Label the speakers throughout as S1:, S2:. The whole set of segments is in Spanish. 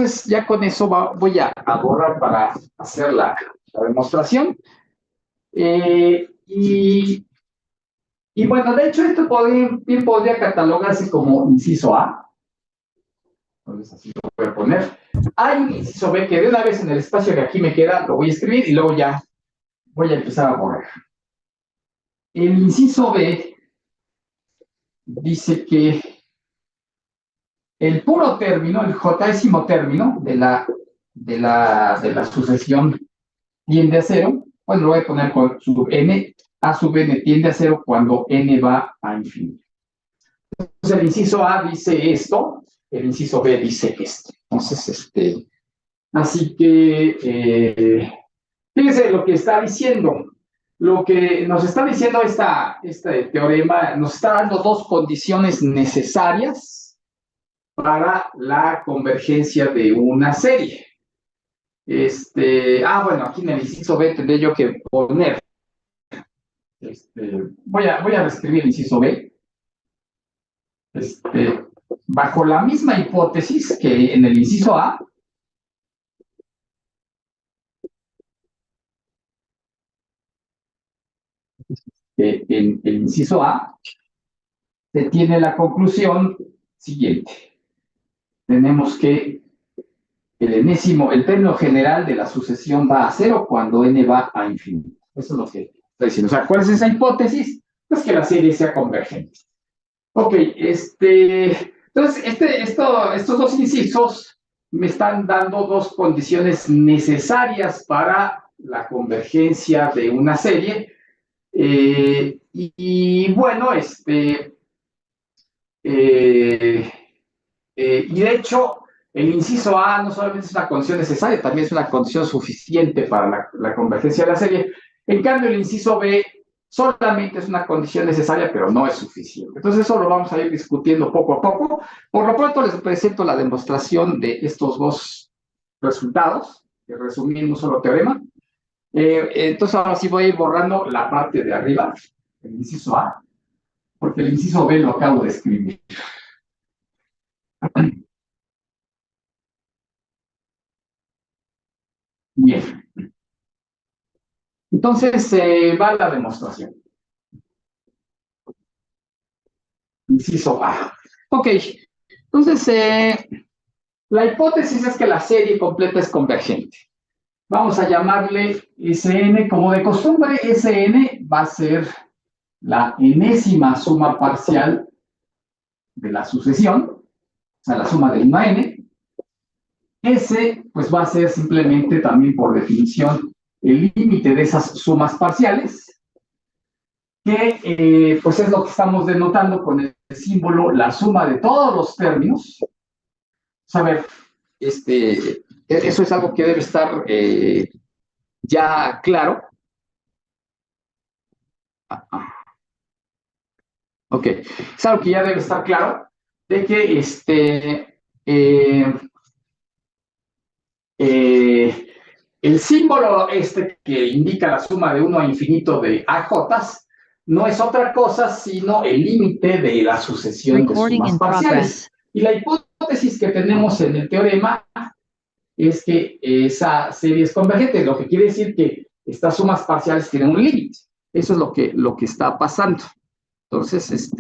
S1: entonces ya con eso voy a borrar para hacer la demostración. Y bueno, de hecho, esto bien podría catalogarse como inciso A. Entonces, así lo voy a poner. Hay un inciso B que de una vez en el espacio que aquí me queda lo voy a escribir y luego ya voy a empezar a borrar. El inciso B dice que el puro término, el jésimo término de la sucesión tiende a cero. Bueno, lo voy a poner con sub n. A sub n tiende a cero cuando n va a infinito. Entonces, el inciso A dice esto, el inciso B dice esto. Entonces, así que, fíjense lo que está diciendo. Lo que nos está diciendo este teorema, nos está dando dos condiciones necesarias para la convergencia de una serie. Bueno, aquí en el inciso B tendré yo que poner, voy a reescribir el inciso B, bajo la misma hipótesis que en el inciso A, en el inciso A, se tiene la conclusión siguiente. Tenemos que el término general de la sucesión va a cero cuando n va a infinito. Eso es lo que está diciendo. O sea, ¿cuál es esa hipótesis? Pues que la serie sea convergente. Ok, entonces, estos dos incisos me están dando dos condiciones necesarias para la convergencia de una serie. Bueno, y de hecho, el inciso A no solamente es una condición necesaria, también es una condición suficiente para la convergencia de la serie. En cambio, el inciso B solamente es una condición necesaria, pero no es suficiente. Entonces, eso lo vamos a ir discutiendo poco a poco. Por lo pronto, les presento la demostración de estos dos resultados, que resumí en un solo teorema. Entonces, ahora sí voy a ir borrando la parte de arriba, el inciso A, porque el inciso B lo acabo de escribir. Bien. Entonces, va la demostración. Inciso A. Ok. Entonces, la hipótesis es que la serie completa es convergente. Vamos a llamarle Sn. Como de costumbre, Sn va a ser la enésima suma parcial de la sucesión, o sea, la suma de 1 a n. S, pues va a ser simplemente también por definición el límite de esas sumas parciales, que pues es lo que estamos denotando con el símbolo, la suma de todos los términos. A ver, eso es algo que debe estar ya claro. Ok, es algo que ya debe estar claro, de que el símbolo que indica la suma de 1 a infinito de AJs no es otra cosa sino el límite de la sucesión de sumas parciales. Y la hipótesis que tenemos en el teorema es que esa serie es convergente, lo que quiere decir que estas sumas parciales tienen un límite. Eso es lo que está pasando. Entonces,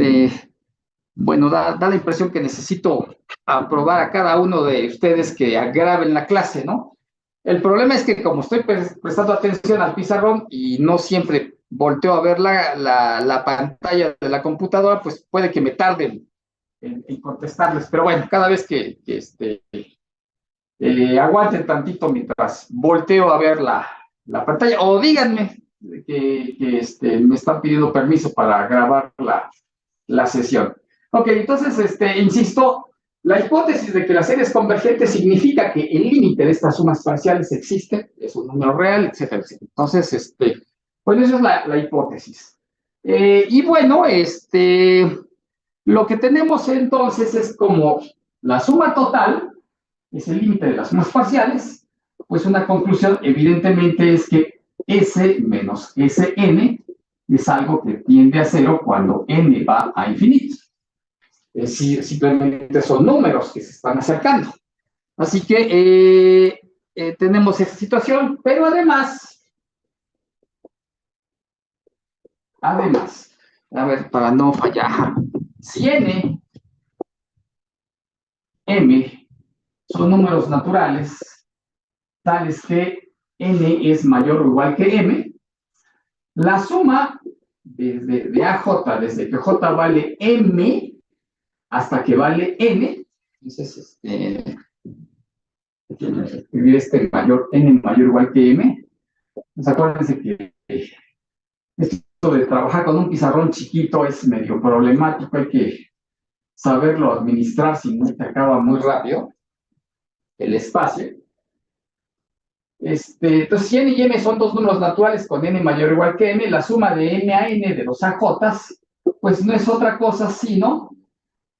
S1: bueno, da la impresión que necesito aprobar a cada uno de ustedes que graben la clase, ¿no? El problema es que como estoy prestando atención al pizarrón y no siempre volteo a ver la pantalla de la computadora, pues puede que me tarden en contestarles. Pero bueno, cada vez que aguanten tantito mientras volteo a ver la pantalla, o díganme que me están pidiendo permiso para grabar la sesión. Ok, entonces, insisto, la hipótesis de que la serie es convergente significa que el límite de estas sumas parciales existe, es un número real, etcétera, etcétera. Entonces, pues esa es la hipótesis. Y bueno, lo que tenemos entonces es como la suma total es el límite de las sumas parciales, pues una conclusión evidentemente es que S menos Sn es algo que tiende a cero cuando n va a infinito. Es decir, simplemente son números que se están acercando. Así que tenemos esa situación, pero además, a ver, para no fallar, si n, m son números naturales, tales que n es mayor o igual que m, la suma de AJ, desde que J vale m hasta que vale n, entonces, escribir mayor, n mayor o igual que m, pues acuérdense que esto de trabajar con un pizarrón chiquito es medio problemático, hay que saberlo administrar, si no se acaba muy rápido el espacio. Entonces, si n y m son dos números naturales con n mayor o igual que m, la suma de m a n de los AJs, pues no es otra cosa sino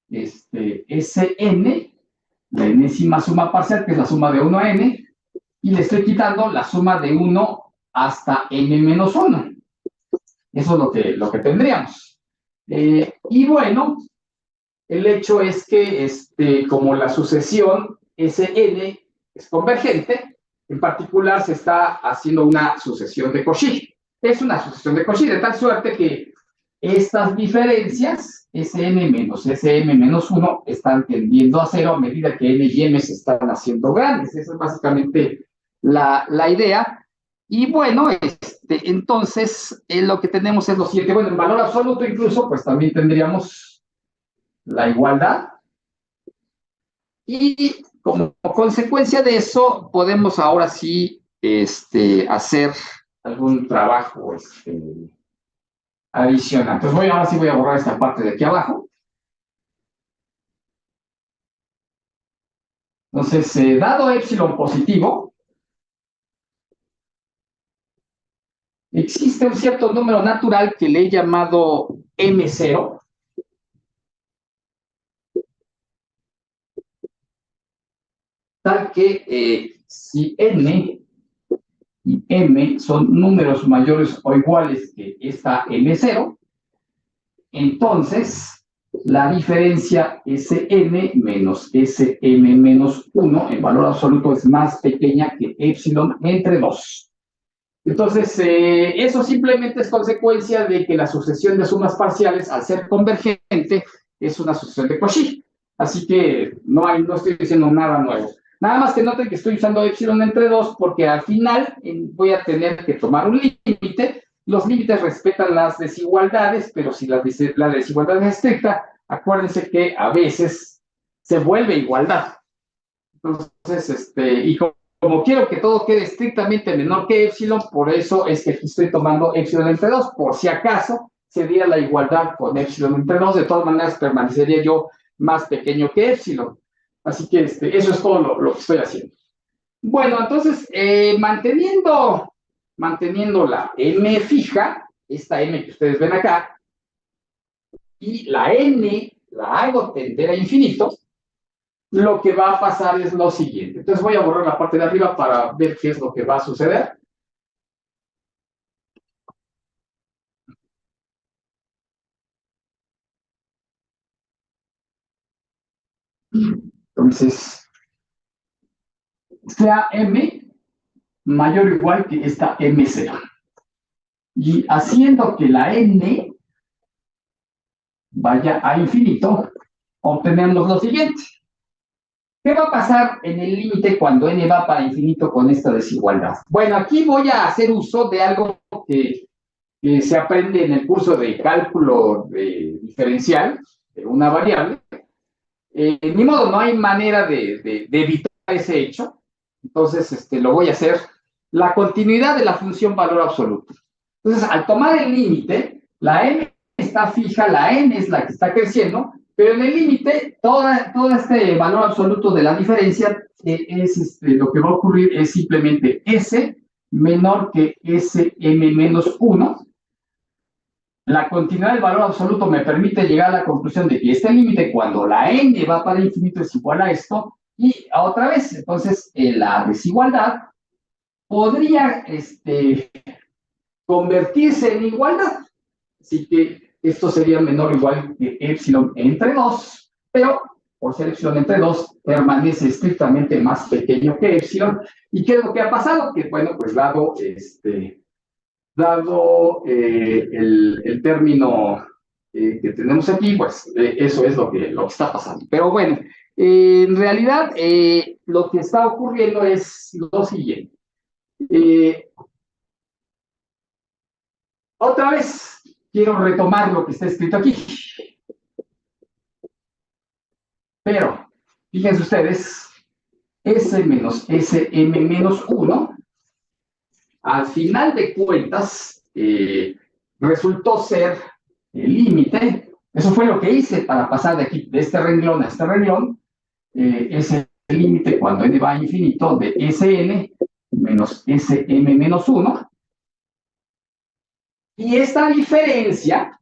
S1: Sn, la enésima suma parcial, que es la suma de 1 a n, y le estoy quitando la suma de 1 hasta n menos 1. Eso es lo que tendríamos. Y bueno, el hecho es que como la sucesión Sn es convergente, en particular se está haciendo una sucesión de Cauchy. Es una sucesión de Cauchy, de tal suerte que estas diferencias, Sn menos Sm menos 1, están tendiendo a cero a medida que n y m se están haciendo grandes. Esa es básicamente la idea. Y bueno, entonces lo que tenemos es lo siguiente. Bueno, en valor absoluto incluso, pues también tendríamos la igualdad. Y como consecuencia de eso, podemos ahora sí hacer algún trabajo adicional. Entonces ahora sí voy a borrar esta parte de aquí abajo. Entonces, dado epsilon positivo, existe un cierto número natural que le he llamado M0. Tal que si n y m son números mayores o iguales que esta m0, entonces la diferencia Sn menos Sm menos 1 en valor absoluto es más pequeña que epsilon entre 2. Entonces, eso simplemente es consecuencia de que la sucesión de sumas parciales, al ser convergente, es una sucesión de Cauchy. Así que no estoy diciendo nada nuevo. Nada más que noten que estoy usando epsilon entre 2 porque al final voy a tener que tomar un límite. Los límites respetan las desigualdades, pero si la desigualdad es estricta, acuérdense que a veces se vuelve igualdad. Entonces, y como quiero que todo quede estrictamente menor que epsilon, por eso es que aquí estoy tomando epsilon entre 2. Por si acaso se diera la igualdad con epsilon entre 2, de todas maneras permanecería yo más pequeño que epsilon. Así que eso es todo lo que estoy haciendo. Bueno, entonces, manteniendo la m fija, esta m que ustedes ven acá, y la n la hago tender a infinito, lo que va a pasar es lo siguiente. Entonces voy a borrar la parte de arriba para ver qué es lo que va a suceder. Entonces, sea m mayor o igual que esta m0. Y haciendo que la n vaya a infinito, obtenemos lo siguiente. ¿Qué va a pasar en el límite cuando n va para infinito con esta desigualdad? Bueno, aquí voy a hacer uso de algo que se aprende en el curso de cálculo diferencial de una variable. Ni modo, no hay manera de evitar ese hecho. Entonces, lo voy a hacer. La continuidad de la función valor absoluto. Entonces, al tomar el límite, la m está fija, la n es la que está creciendo, pero en el límite, todo este valor absoluto de la diferencia lo que va a ocurrir es simplemente s menor que sm menos 1. La continuidad del valor absoluto me permite llegar a la conclusión de que este límite, cuando la n va para infinito, es igual a esto, y otra vez, entonces, la desigualdad podría convertirse en igualdad. Así que esto sería menor o igual que epsilon entre 2, pero por ser epsilon entre 2 permanece estrictamente más pequeño que epsilon. ¿Y qué es lo que ha pasado? Que, bueno, pues dado el término que tenemos aquí, pues eso es lo que está pasando. Pero bueno, en realidad lo que está ocurriendo es lo siguiente. Otra vez quiero retomar lo que está escrito aquí. Pero, fíjense ustedes, S menos SM menos 1, al final de cuentas, resultó ser el límite. Eso fue lo que hice para pasar de aquí, de este renglón a este renglón. Es el límite cuando n va a infinito de Sn menos Sm menos 1. Y esta diferencia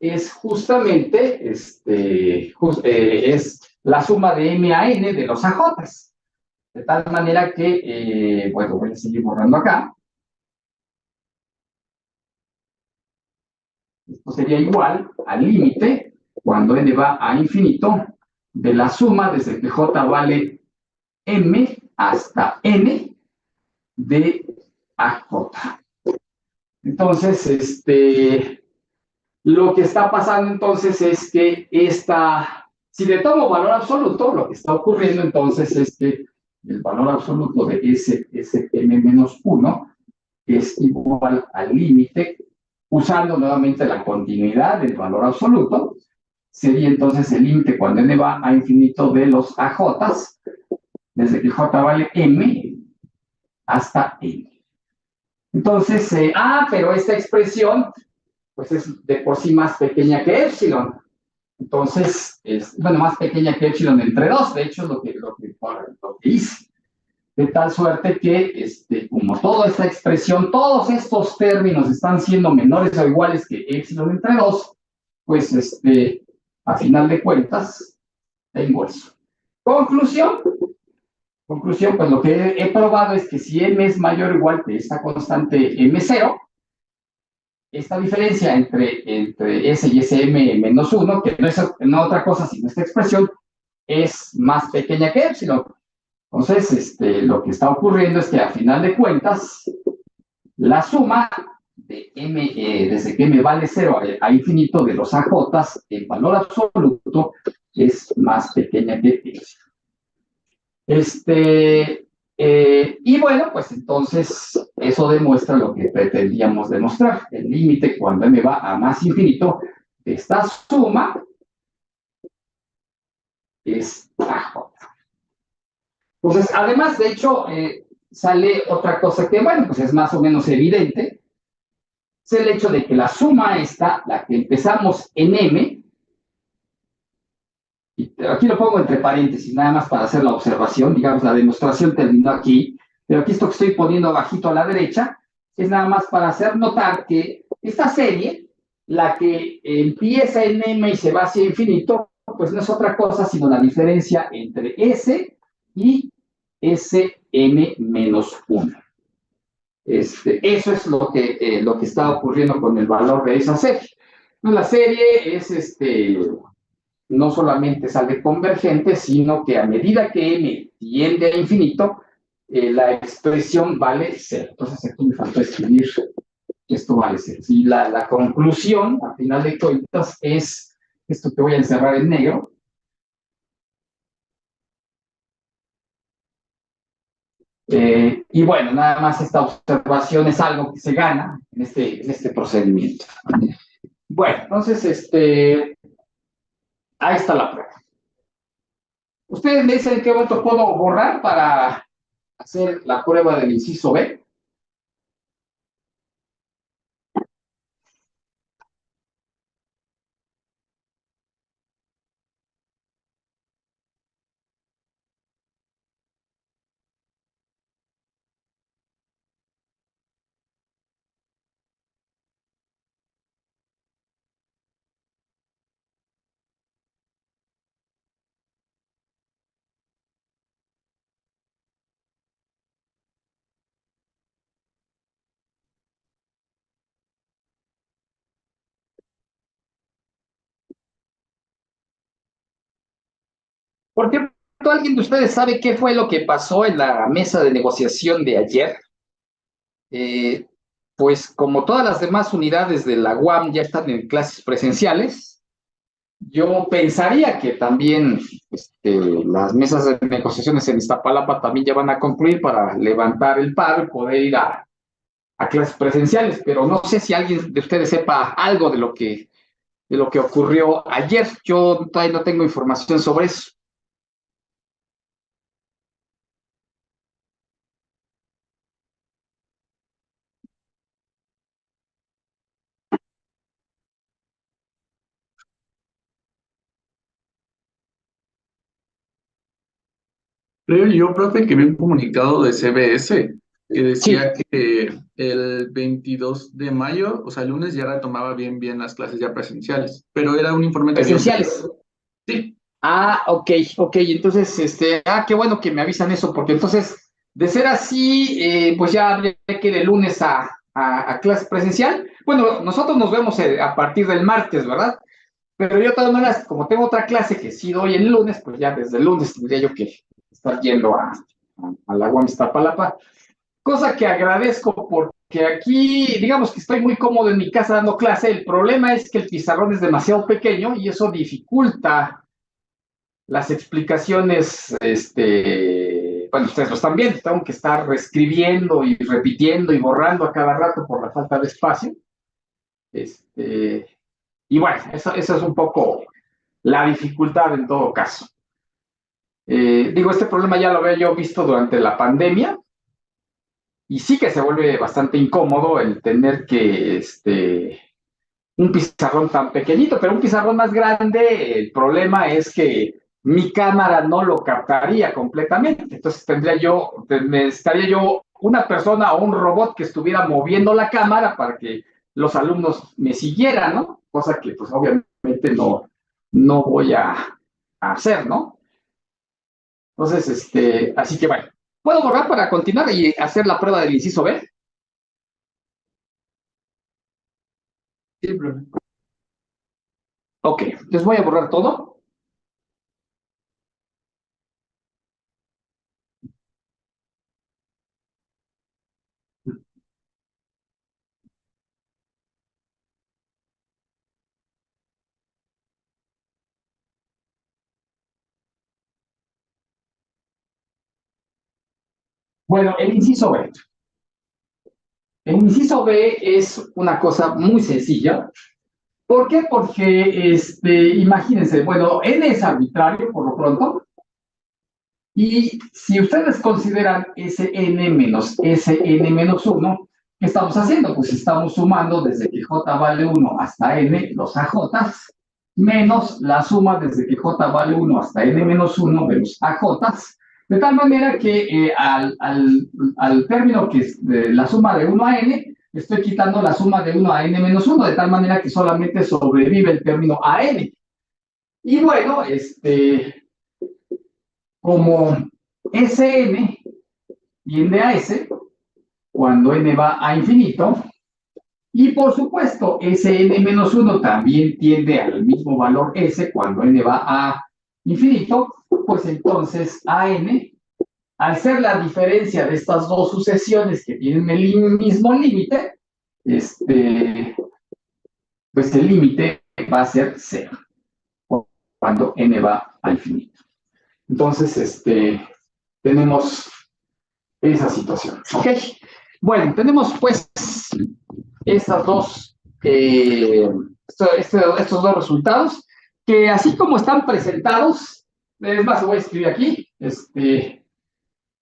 S1: es justamente es la suma de m a n de los AJs. De tal manera que, bueno, voy a seguir borrando acá. Esto sería igual al límite, cuando n va a infinito, de la suma desde que j vale m hasta n de AJ. Entonces, lo que está pasando entonces es que si le tomo valor absoluto, lo que está ocurriendo entonces es que el valor absoluto de Sm-1 es igual al límite, usando nuevamente la continuidad del valor absoluto, sería entonces el límite cuando n va a infinito de los AJs, desde que j vale m hasta n. Entonces, pero esta expresión pues es de por sí más pequeña que epsilon. Entonces, bueno, más pequeña que epsilon entre 2, de hecho, lo que hice. De tal suerte que, como toda esta expresión, todos estos términos están siendo menores o iguales que epsilon entre 2, pues, a final de cuentas, tengo eso. Conclusión, pues lo que he probado es que si m es mayor o igual que esta constante m0, esta diferencia entre S y SM menos 1, que no es otra cosa sino esta expresión, es más pequeña que epsilon. Entonces, lo que está ocurriendo es que a final de cuentas, la suma de m, desde que m vale 0 a infinito de los AJs en valor absoluto es más pequeña que epsilon. Y bueno, pues entonces eso demuestra lo que pretendíamos demostrar. El límite cuando m va a más infinito de esta suma es AJ. Entonces, además, de hecho, sale otra cosa que, bueno, pues es más o menos evidente. Es el hecho de que la suma esta, la que empezamos en m, y aquí lo pongo entre paréntesis, nada más para hacer la observación, digamos, la demostración terminó aquí, pero aquí esto que estoy poniendo abajito a la derecha, es nada más para hacer notar que esta serie, la que empieza en m y se va hacia infinito, pues no es otra cosa sino la diferencia entre s y Sn menos 1. Eso es lo que está ocurriendo con el valor de esa serie. La serie es no solamente sale convergente, sino que a medida que m tiende a infinito, la expresión vale 0. Entonces aquí me faltó escribir que esto vale 0. Y la conclusión, a final de cuentas, es esto que voy a encerrar en negro. Y bueno, nada más esta observación es algo que se gana en este procedimiento. Bueno, entonces, ahí está la prueba. Ustedes me dicen qué voto puedo borrar para hacer la prueba del inciso B. Por cierto, ¿alguien de ustedes sabe qué fue lo que pasó en la mesa de negociación de ayer? Eh, pues como todas las demás unidades de la UAM ya están en clases presenciales, yo pensaría que también las mesas de negociaciones en Iztapalapa también ya van a concluir para levantar el paro y poder ir a clases presenciales, pero no sé si alguien de ustedes sepa algo de lo que ocurrió ayer. Yo todavía no tengo información sobre eso.
S2: Creo yo, profe, que vi un comunicado de CBS que decía
S1: Sí,
S2: que el 22 de mayo, o sea, el lunes ya retomaba bien las clases ya presenciales, pero era un informe que vio en
S1: presenciales.
S2: periódico. Sí,
S1: Ah, ok, ok. Entonces, qué bueno que me avisan eso, porque entonces, de ser así, pues ya habría que ir el lunes a clase presencial. Bueno, nosotros nos vemos a partir del martes, ¿verdad? Pero yo de todas maneras, como tengo otra clase que sí doy el lunes, pues ya desde el lunes tendría yo que estar yendo a la UAM Iztapalapa, cosa que agradezco porque aquí, digamos que estoy muy cómodo en mi casa dando clase. El problema es que el pizarrón es demasiado pequeño y eso dificulta las explicaciones, bueno, ustedes lo están viendo, tengo que estar reescribiendo y repitiendo y borrando a cada rato por la falta de espacio. Este, y bueno, eso es un poco la dificultad en todo caso. Digo, este problema ya lo había yo visto durante la pandemia y sí que se vuelve bastante incómodo el tener que, un pizarrón tan pequeñito, pero un pizarrón más grande, el problema es que mi cámara no lo captaría completamente. Entonces necesitaría yo una persona o un robot que estuviera moviendo la cámara para que los alumnos me siguieran, ¿no? Cosa que pues obviamente no voy a hacer, ¿no? Entonces, así que bueno, ¿puedo borrar para continuar y hacer la prueba del inciso B?
S2: sí, profe.
S1: Ok, les voy a borrar todo. Bueno, el inciso B. El inciso B es una cosa muy sencilla. ¿Por qué? Porque, imagínense, bueno, n es arbitrario por lo pronto, y si ustedes consideran Sn menos Sn menos 1, ¿qué estamos haciendo? Pues estamos sumando desde que j vale 1 hasta n los AJs, menos la suma desde que j vale 1 hasta n menos 1 de los AJs, de tal manera que al término que es la suma de 1 a n, estoy quitando la suma de 1 a n menos 1, de tal manera que solamente sobrevive el término a n. Y bueno, como Sn tiende a S cuando n va a infinito, y por supuesto Sn-1 también tiende al mismo valor S cuando n va a infinito, pues entonces An, al ser la diferencia de estas dos sucesiones que tienen el mismo límite, pues el límite va a ser cero cuando n va a infinito. Entonces, tenemos esa situación. ¿Ok? Bueno, tenemos pues estas dos, estos dos resultados, que así como están presentados, es más, voy a escribir aquí,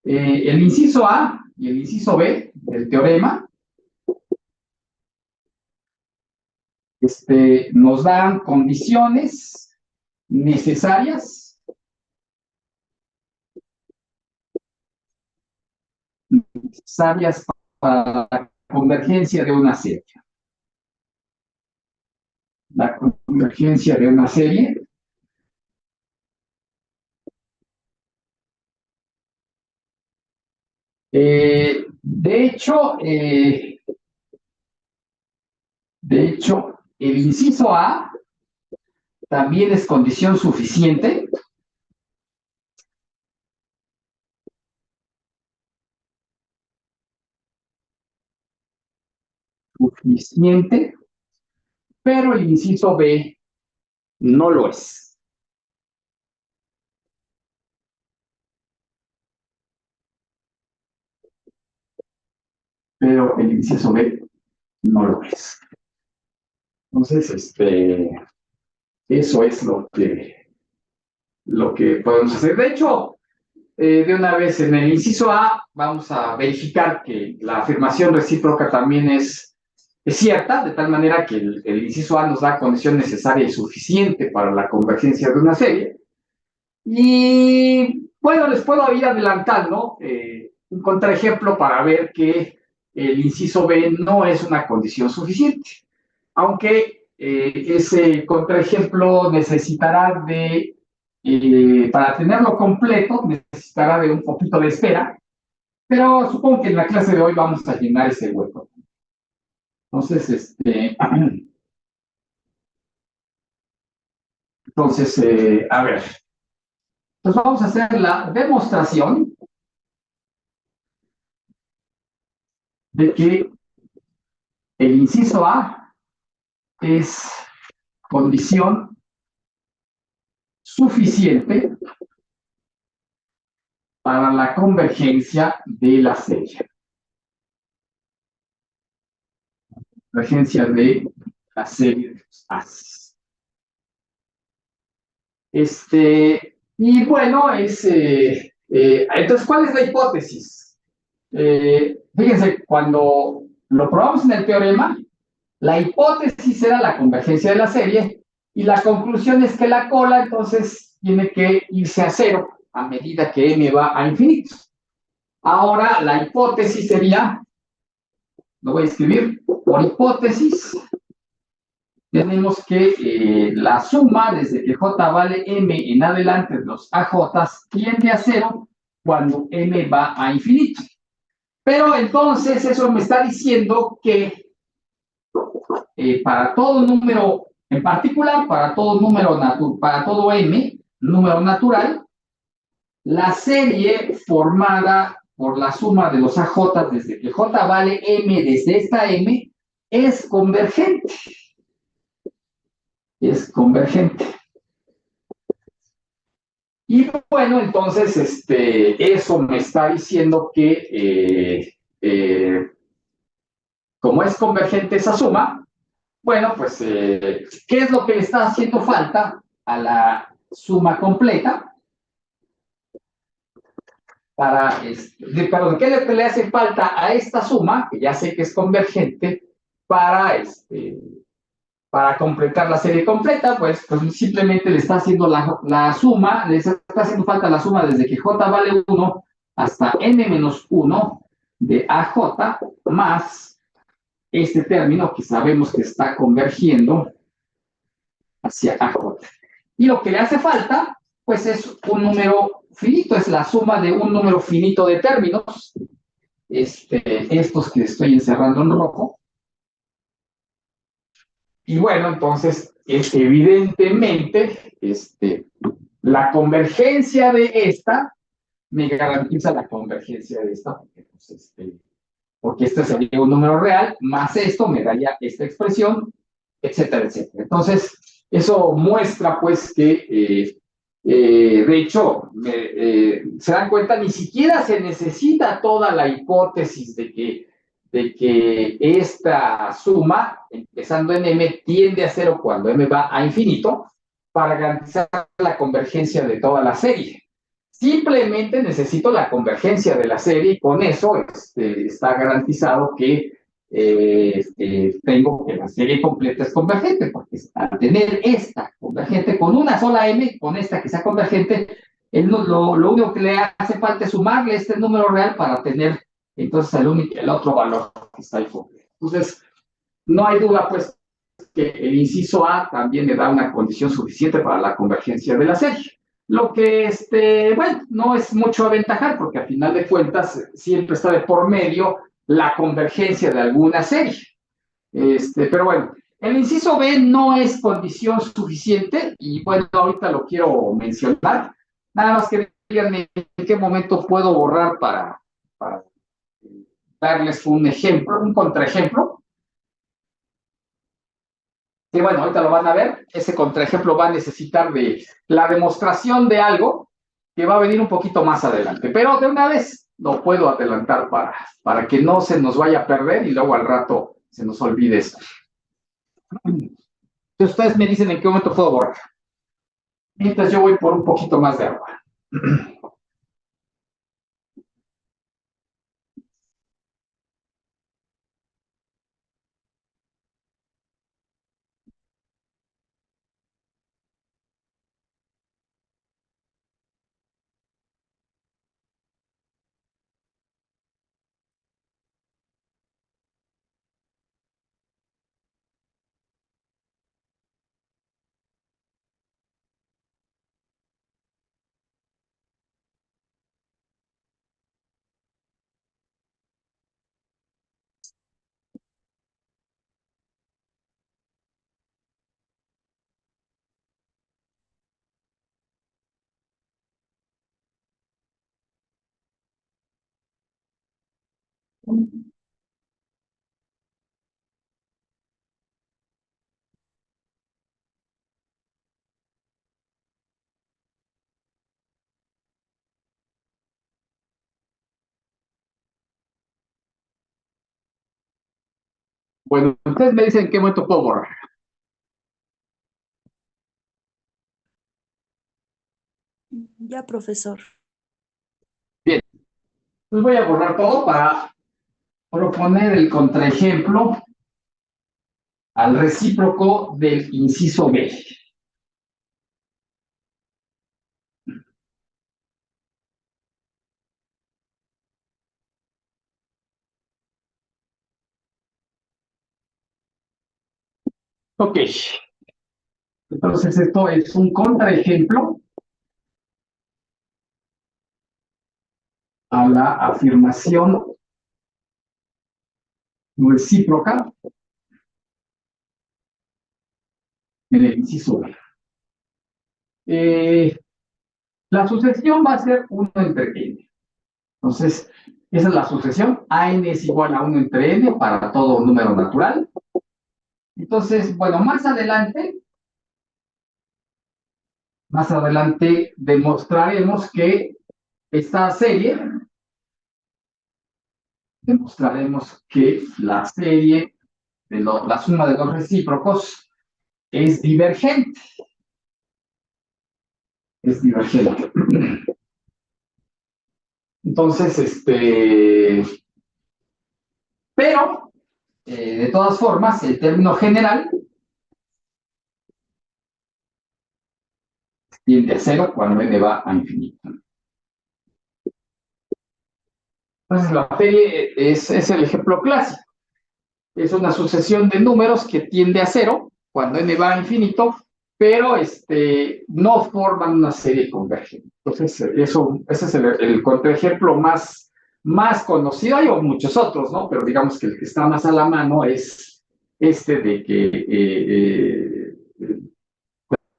S1: el inciso A y el inciso B del teorema, nos dan condiciones necesarias para la convergencia de una serie. La convergencia de una serie. De hecho, el inciso A también es condición suficiente suficiente, pero el inciso B no lo es. Pero el inciso B no lo es. Entonces, eso es lo que podemos hacer. De hecho, de una vez en el inciso A, vamos a verificar que la afirmación recíproca también es cierta, de tal manera que el inciso A nos da condición necesaria y suficiente para la convergencia de una serie. Y bueno, les puedo ir adelantando un contraejemplo para ver que el inciso B no es una condición suficiente, aunque ese contraejemplo necesitará para tenerlo completo, necesitará de un poquito de espera, pero supongo que en la clase de hoy vamos a llenar ese hueco. Entonces, a ver, pues vamos a hacer la demostración de que el inciso A es condición suficiente para la convergencia de la serie. Convergencia de la serie de los A's. Y bueno, entonces, ¿cuál es la hipótesis? Fíjense, cuando lo probamos en el teorema, la hipótesis era la convergencia de la serie y la conclusión es que la cola entonces tiene que irse a cero a medida que m va a infinito. Ahora la hipótesis sería, lo voy a escribir, por hipótesis, tenemos que la suma desde que j vale m en adelante de los AJ tiende a cero cuando m va a infinito. Pero entonces eso me está diciendo que para todo número, en particular para todo para todo m, número natural, la serie formada por la suma de los AJ desde que j vale m desde esta m es convergente. Es convergente. Y bueno, entonces eso me está diciendo que como es convergente esa suma, bueno, pues, ¿qué es lo que le está haciendo falta a la suma completa? Perdón, ¿qué es lo que le hace falta a esta suma, que ya sé que es convergente, para completar la serie completa? Pues simplemente le está haciendo la suma, le está haciendo falta la suma desde que j vale 1 hasta n-1 de AJ más este término que sabemos que está convergiendo hacia AJ. Y lo que le hace falta, pues es un número finito, es la suma de un número finito de términos, estos que estoy encerrando en rojo. Y bueno, entonces, evidentemente, la convergencia de esta me garantiza la convergencia de esta, porque este sería un número real, más esto me daría esta expresión, etcétera, etcétera. Entonces, eso muestra, pues, que, de hecho, se dan cuenta, ni siquiera se necesita toda la hipótesis de que esta suma, empezando en m, tiende a cero cuando m va a infinito, para garantizar la convergencia de toda la serie. Simplemente necesito la convergencia de la serie y con eso está garantizado que tengo que la serie completa es convergente, porque al tener esta convergente con una sola m, con esta que sea convergente, lo único que le hace falta es sumarle este número real para tener entonces el otro valor que está ahí completo. Entonces, no hay duda, pues, que el inciso A también le da una condición suficiente para la convergencia de la serie. Lo que, bueno, no es mucho aventajar, porque al final de cuentas siempre está de por medio la convergencia de alguna serie. Pero bueno, el inciso B no es condición suficiente, y bueno, ahorita lo quiero mencionar. Nada más que díganme en qué momento puedo borrar para darles un ejemplo, un contraejemplo. que bueno, ahorita lo van a ver, ese contraejemplo va a necesitar de la demostración de algo que va a venir un poquito más adelante, pero de una vez lo puedo adelantar para que no se nos vaya a perder y luego al rato se nos olvide esto. Entonces ustedes me dicen en qué momento puedo borrar. Mientras yo voy por un poquito más de agua. Bueno, ustedes me dicen en qué momento puedo borrar.
S3: Ya, profesor.
S1: Bien, pues voy a borrar todo para proponer el contraejemplo al recíproco del inciso B. Ok. Entonces esto es un contraejemplo a la afirmación recíproca en el inciso B. La sucesión va a ser 1 entre n. Entonces, esa es la sucesión. AN es igual a 1 entre n para todo número natural. Entonces, bueno, más adelante demostraremos que esta serie, la serie de la suma de los recíprocos es divergente. Es divergente. Entonces, pero, de todas formas, el término general tiende a 0 cuando n va a infinito. Entonces, la serie es el ejemplo clásico. Es una sucesión de números que tiende a 0 cuando n va a infinito, pero no forman una serie convergente. Entonces, ese es el contraejemplo más conocido. Hay muchos otros, ¿no? Pero digamos que el que está más a la mano es de que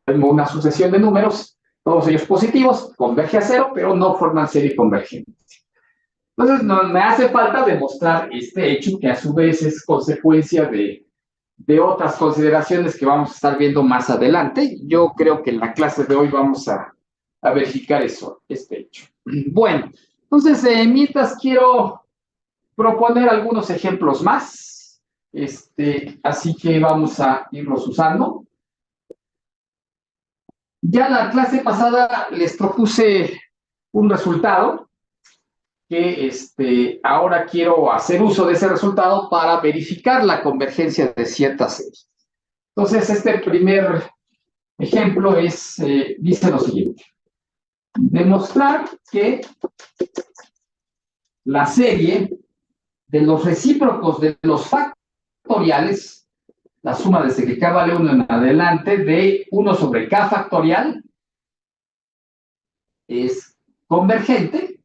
S1: tengo una sucesión de números, todos ellos positivos, converge a 0, pero no forman serie convergente. Entonces, no, me hace falta demostrar este hecho que a su vez es consecuencia de otras consideraciones que vamos a estar viendo más adelante. Yo creo que en la clase de hoy vamos a verificar este hecho. Bueno, entonces, mientras quiero proponer algunos ejemplos más, así que vamos a irlos usando. Ya la clase pasada les propuse un resultado que ahora quiero hacer uso de ese resultado para verificar la convergencia de ciertas series. Entonces, este primer ejemplo dice lo siguiente. Demostrar que la serie de los recíprocos de los factoriales, la suma desde que k vale 1 en adelante, de 1 sobre k factorial, es convergente.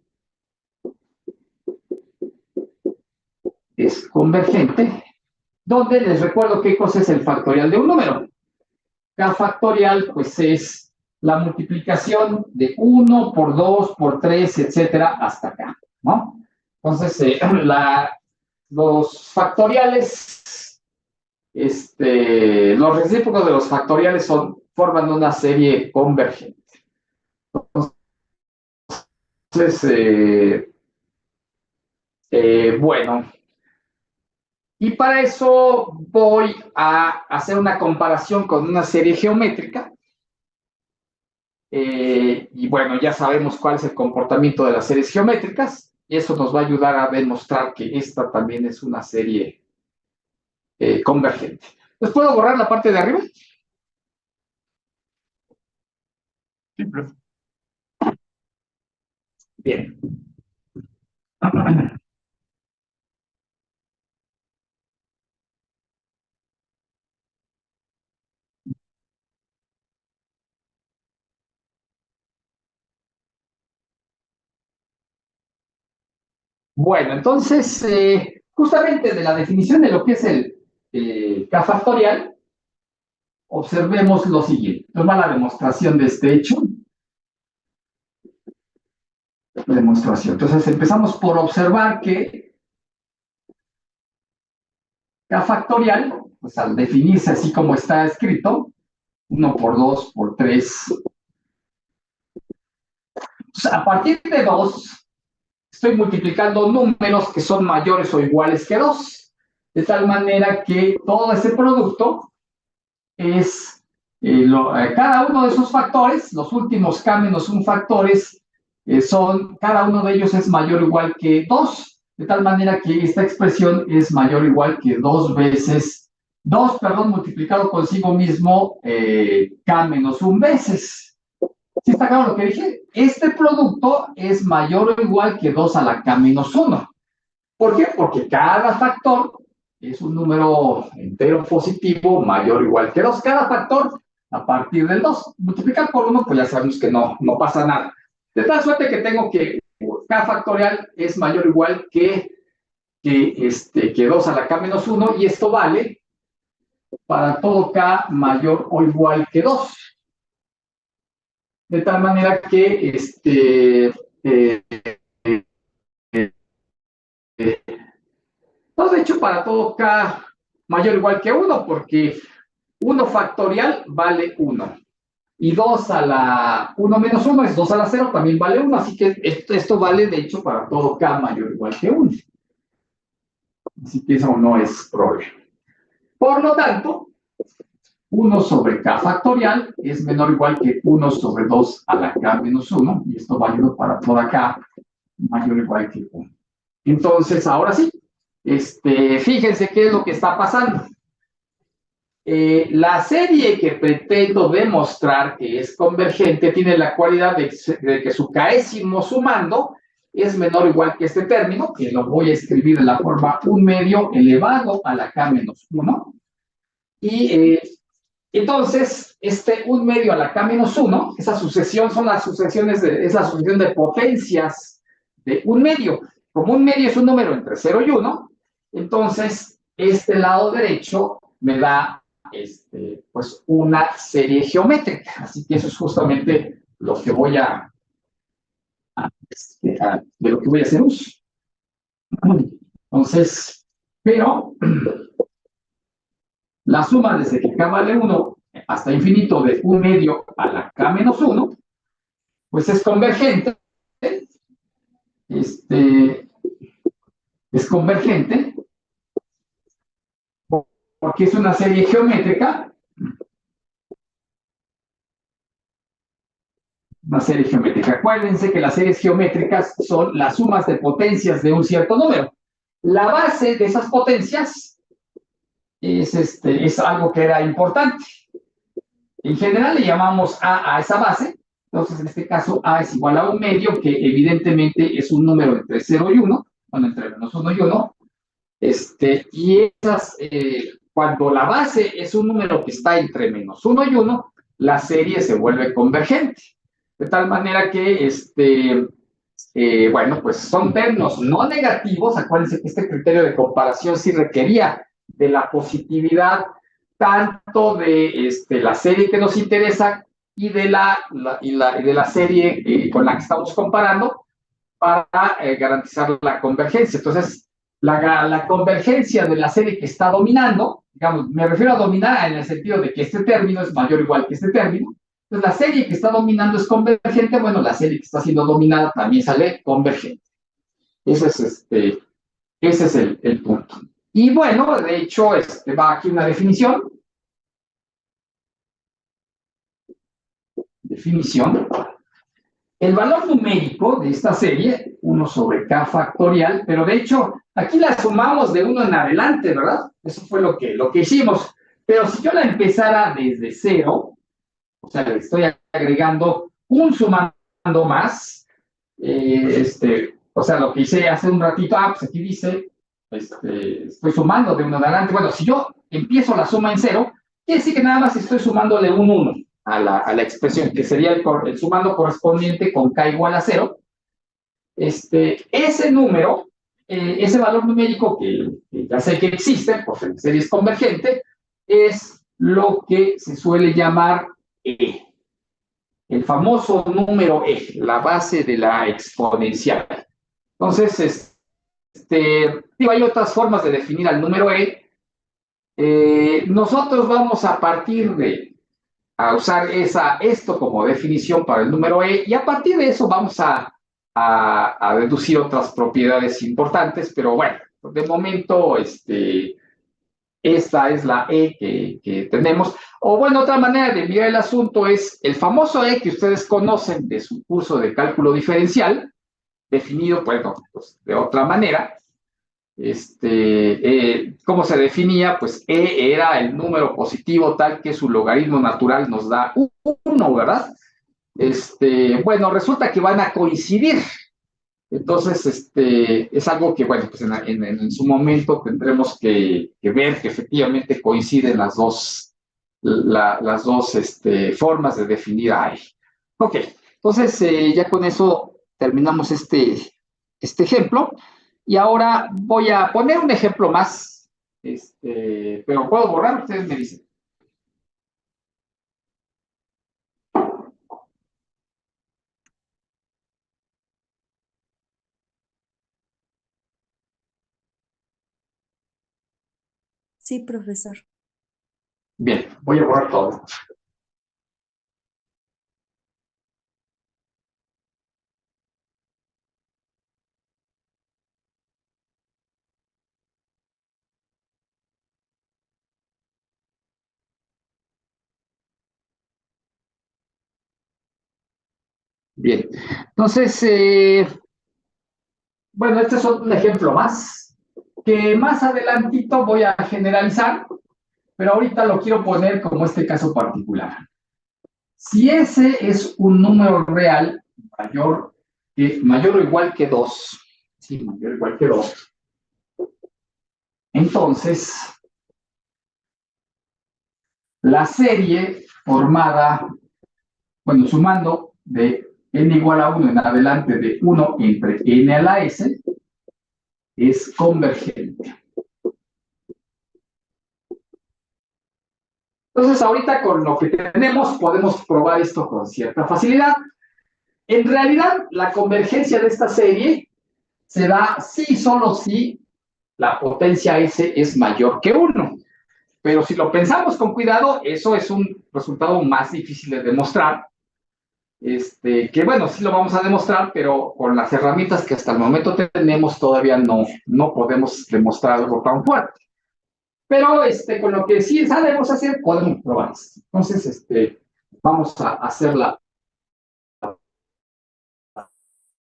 S1: Es convergente, donde les recuerdo qué cosa es el factorial de un número. K factorial, pues es la multiplicación de 1 por 2, por 3, etcétera, hasta acá, ¿no? Entonces, los factoriales los recíprocos de los factoriales forman una serie convergente. Entonces, bueno, y para eso voy a hacer una comparación con una serie geométrica. Y bueno, ya sabemos cuál es el comportamiento de las series geométricas, y eso nos va a ayudar a demostrar que esta también es una serie convergente. ¿Les puedo borrar la parte de arriba?
S2: Sí, profe.
S1: Bien. Bueno, entonces, justamente de la definición de lo que es el K factorial, observemos lo siguiente. Toma la demostración de este hecho. Demostración. Entonces, empezamos por observar que K factorial, pues al definirse así como está escrito, 1 por 2 por 3. Pues a partir de 2, estoy multiplicando números que son mayores o iguales que 2. De tal manera que todo ese producto es cada uno de esos factores, los últimos K menos 1 factores, cada uno de ellos es mayor o igual que 2. De tal manera que esta expresión es mayor o igual que 2 veces, multiplicado consigo mismo K menos 1 veces. ¿Sí está claro lo que dije? Este producto es mayor o igual que 2 a la K menos 1. ¿Por qué? Porque cada factor es un número entero positivo mayor o igual que 2. Cada factor a partir del 2. Multiplicar por 1, pues ya sabemos que no pasa nada. De tal suerte que tengo que K factorial es mayor o igual que 2 a la K menos 1, y esto vale para todo K mayor o igual que 2. De tal manera que no, de hecho, para todo K mayor o igual que 1, porque 1 factorial vale 1. Y 2 a la 1 menos 1 es 2 a la 0, también vale 1. Así que esto vale, de hecho, para todo K mayor o igual que 1. Así que eso no es problema. Por lo tanto, 1 sobre K factorial es menor o igual que 1 sobre 2 a la K menos 1. Y esto válido para toda K mayor o igual que 1. Entonces, ahora sí, fíjense qué es lo que está pasando. La serie que pretendo demostrar que es convergente tiene la cualidad de que su késimo sumando es menor o igual que este término, que lo voy a escribir de la forma 1 medio elevado a la K menos 1. Y entonces, 1 medio a la K menos 1, esa sucesión es la sucesión de potencias de 1 medio. Como 1 medio es un número entre 0 y 1, entonces este lado derecho me da pues una serie geométrica. Así que eso es justamente lo que voy de lo que voy a hacer uso. Entonces, pero la suma desde que K vale 1 hasta infinito de 1 medio a la K menos 1, pues es convergente. Es convergente porque es una serie geométrica. Una serie geométrica. Acuérdense que las series geométricas son las sumas de potencias de un cierto número. La base de esas potencias es algo que era importante. En general le llamamos a esa base. Entonces, en este caso, A es igual a 1 medio, que evidentemente es un número entre 0 y 1, bueno, entre menos 1 y 1. Y cuando la base es un número que está entre menos 1 y 1, la serie se vuelve convergente. De tal manera que, bueno, pues son términos no negativos. Acuérdense que este criterio de comparación sí requería de la positividad tanto de la serie que nos interesa y de la serie con la que estamos comparando para garantizar la convergencia. Entonces, la convergencia de la serie que está dominando, digamos, me refiero a dominar en el sentido de que este término es mayor o igual que este término. Entonces, la serie que está dominando es convergente, bueno, la serie que está siendo dominada también sale convergente. Ese es el punto. Y bueno, de hecho, va aquí una definición. Definición. El valor numérico de esta serie, 1 sobre k factorial, pero de hecho, aquí la sumamos de 1 en adelante, ¿verdad? Eso fue lo que hicimos. Pero si yo la empezara desde 0, o sea, le estoy agregando un sumando más, o sea, lo que hice hace un ratito, pues aquí dice, estoy sumando de 1 en adelante. Bueno, si yo empiezo la suma en 0, quiere decir que nada más estoy sumándole un 1 a la expresión, que sería el sumando correspondiente con k igual a 0. Ese número, ese valor numérico que ya sé que existe, por ser serie convergente, es lo que se suele llamar E. El famoso número E, la base de la exponencial. Entonces, hay otras formas de definir al número E. Nosotros vamos a partir de usar esto como definición para el número E, y a partir de eso vamos a deducir otras propiedades importantes, pero bueno, de momento, esta es la E que tenemos. O bueno, otra manera de mirar el asunto es el famoso E que ustedes conocen de su curso de cálculo diferencial, definido, bueno, pues de otra manera. ¿Cómo se definía? Pues E era el número positivo tal que su logaritmo natural nos da 1, ¿verdad? Bueno, resulta que van a coincidir. Entonces, es algo que, bueno, pues en su momento tendremos que ver que efectivamente coinciden las dos formas de definir a E. Ok, entonces ya con eso terminamos este ejemplo. Y ahora voy a poner un ejemplo más, pero puedo borrar, ustedes me dicen.
S3: Sí, profesor.
S1: Bien, voy a borrar todo. Bien, entonces, bueno, este es un ejemplo más, que más adelantito voy a generalizar, pero ahorita lo quiero poner como este caso particular. Si ese es un número real mayor o igual que 2, sí, mayor o igual que 2, entonces la serie formada, bueno, sumando de n igual a 1 en adelante de 1 entre n a la s, es convergente. Entonces, ahorita con lo que tenemos podemos probar esto con cierta facilidad. En realidad, la convergencia de esta serie se da sí y solo si la potencia S es mayor que 1. Pero si lo pensamos con cuidado, eso es un resultado más difícil de demostrar. Que bueno, sí lo vamos a demostrar, pero con las herramientas que hasta el momento tenemos todavía no podemos demostrar algo tan fuerte. Pero con lo que sí sabemos hacer, podemos probar esto. Entonces, vamos a hacer la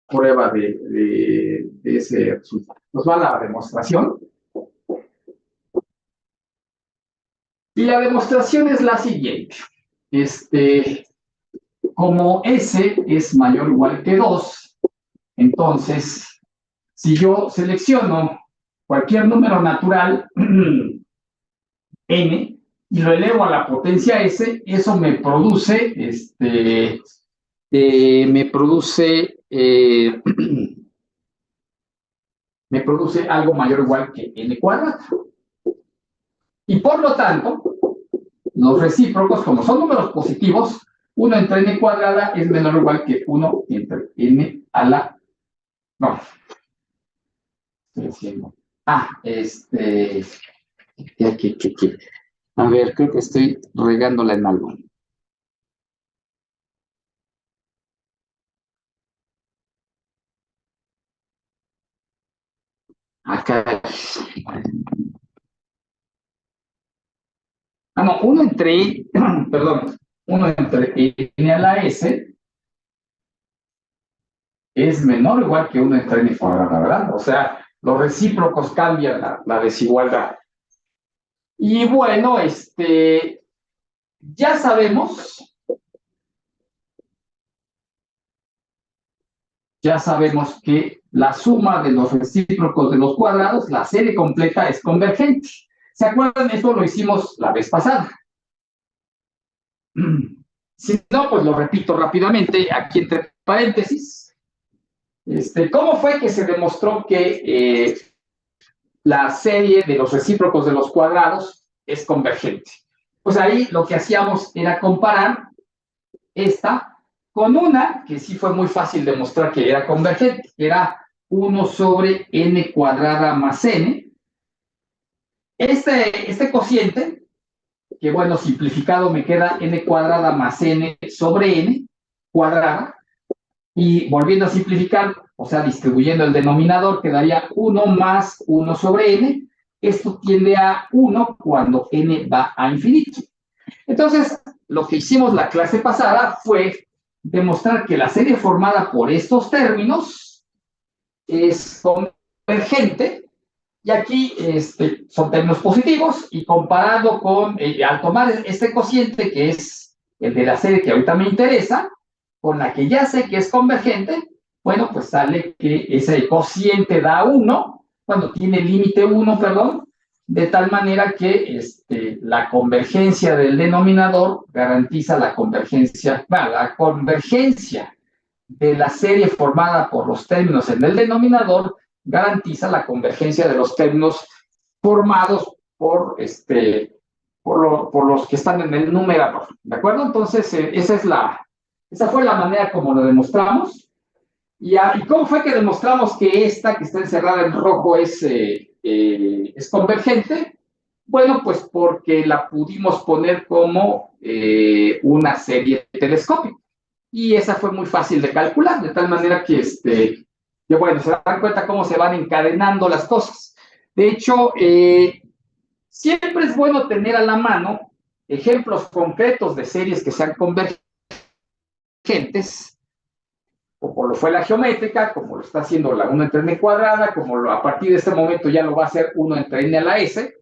S1: prueba de ese resultado. Nos va la demostración. Y la demostración es la siguiente. Como S es mayor o igual que 2, entonces, si yo selecciono cualquier número natural, n, y lo elevo a la potencia S, eso me produce, me produce algo mayor o igual que n cuadrado. Y por lo tanto, los recíprocos, como son números positivos, 1 entre n cuadrada es menor o igual que 1 entre n a la... No. Estoy haciendo... A ver, creo que estoy regándola en algo. Acá. No, uno entre, perdón, uno entre n a la s es menor o igual que uno entre n cuadrada, ¿verdad? O sea, los recíprocos cambian la desigualdad. Y bueno, ya sabemos que la suma de los recíprocos de los cuadrados, la serie completa es convergente. ¿Se acuerdan? Eso lo hicimos la vez pasada. Si no, pues lo repito rápidamente, aquí entre paréntesis. ¿Cómo fue que se demostró que la serie de los recíprocos de los cuadrados es convergente? Pues ahí lo que hacíamos era comparar esta con una que sí fue muy fácil demostrar que era convergente, que era 1 sobre n cuadrada más n. Este cociente, que bueno, simplificado me queda n cuadrada más n sobre n cuadrada, y volviendo a simplificar, o sea, distribuyendo el denominador, quedaría 1 más 1 sobre n. Esto tiende a 1 cuando n va a infinito. Entonces, lo que hicimos la clase pasada fue demostrar que la serie formada por estos términos es convergente, y aquí son términos positivos, y comparado con, al tomar este cociente, que es el de la serie que ahorita me interesa, con la que ya sé que es convergente, bueno, pues sale que ese cociente da 1, cuando tiene límite 1, perdón, de tal manera que la convergencia del denominador garantiza la convergencia de la serie formada por los términos en el denominador garantiza la convergencia de los términos formados por los que están en el numerador, ¿de acuerdo? Entonces, esa fue la manera como lo demostramos. ¿Y cómo fue que demostramos que esta que está encerrada en rojo es convergente? Bueno, pues porque la pudimos poner como una serie telescópica. Y esa fue muy fácil de calcular, de tal manera que, bueno, se dan cuenta cómo se van encadenando las cosas. De hecho, siempre es bueno tener a la mano ejemplos concretos de series que sean convergentes, como lo fue la geométrica, como lo está haciendo la 1 entre n cuadrada, como a partir de este momento ya lo va a hacer 1 entre n a la s,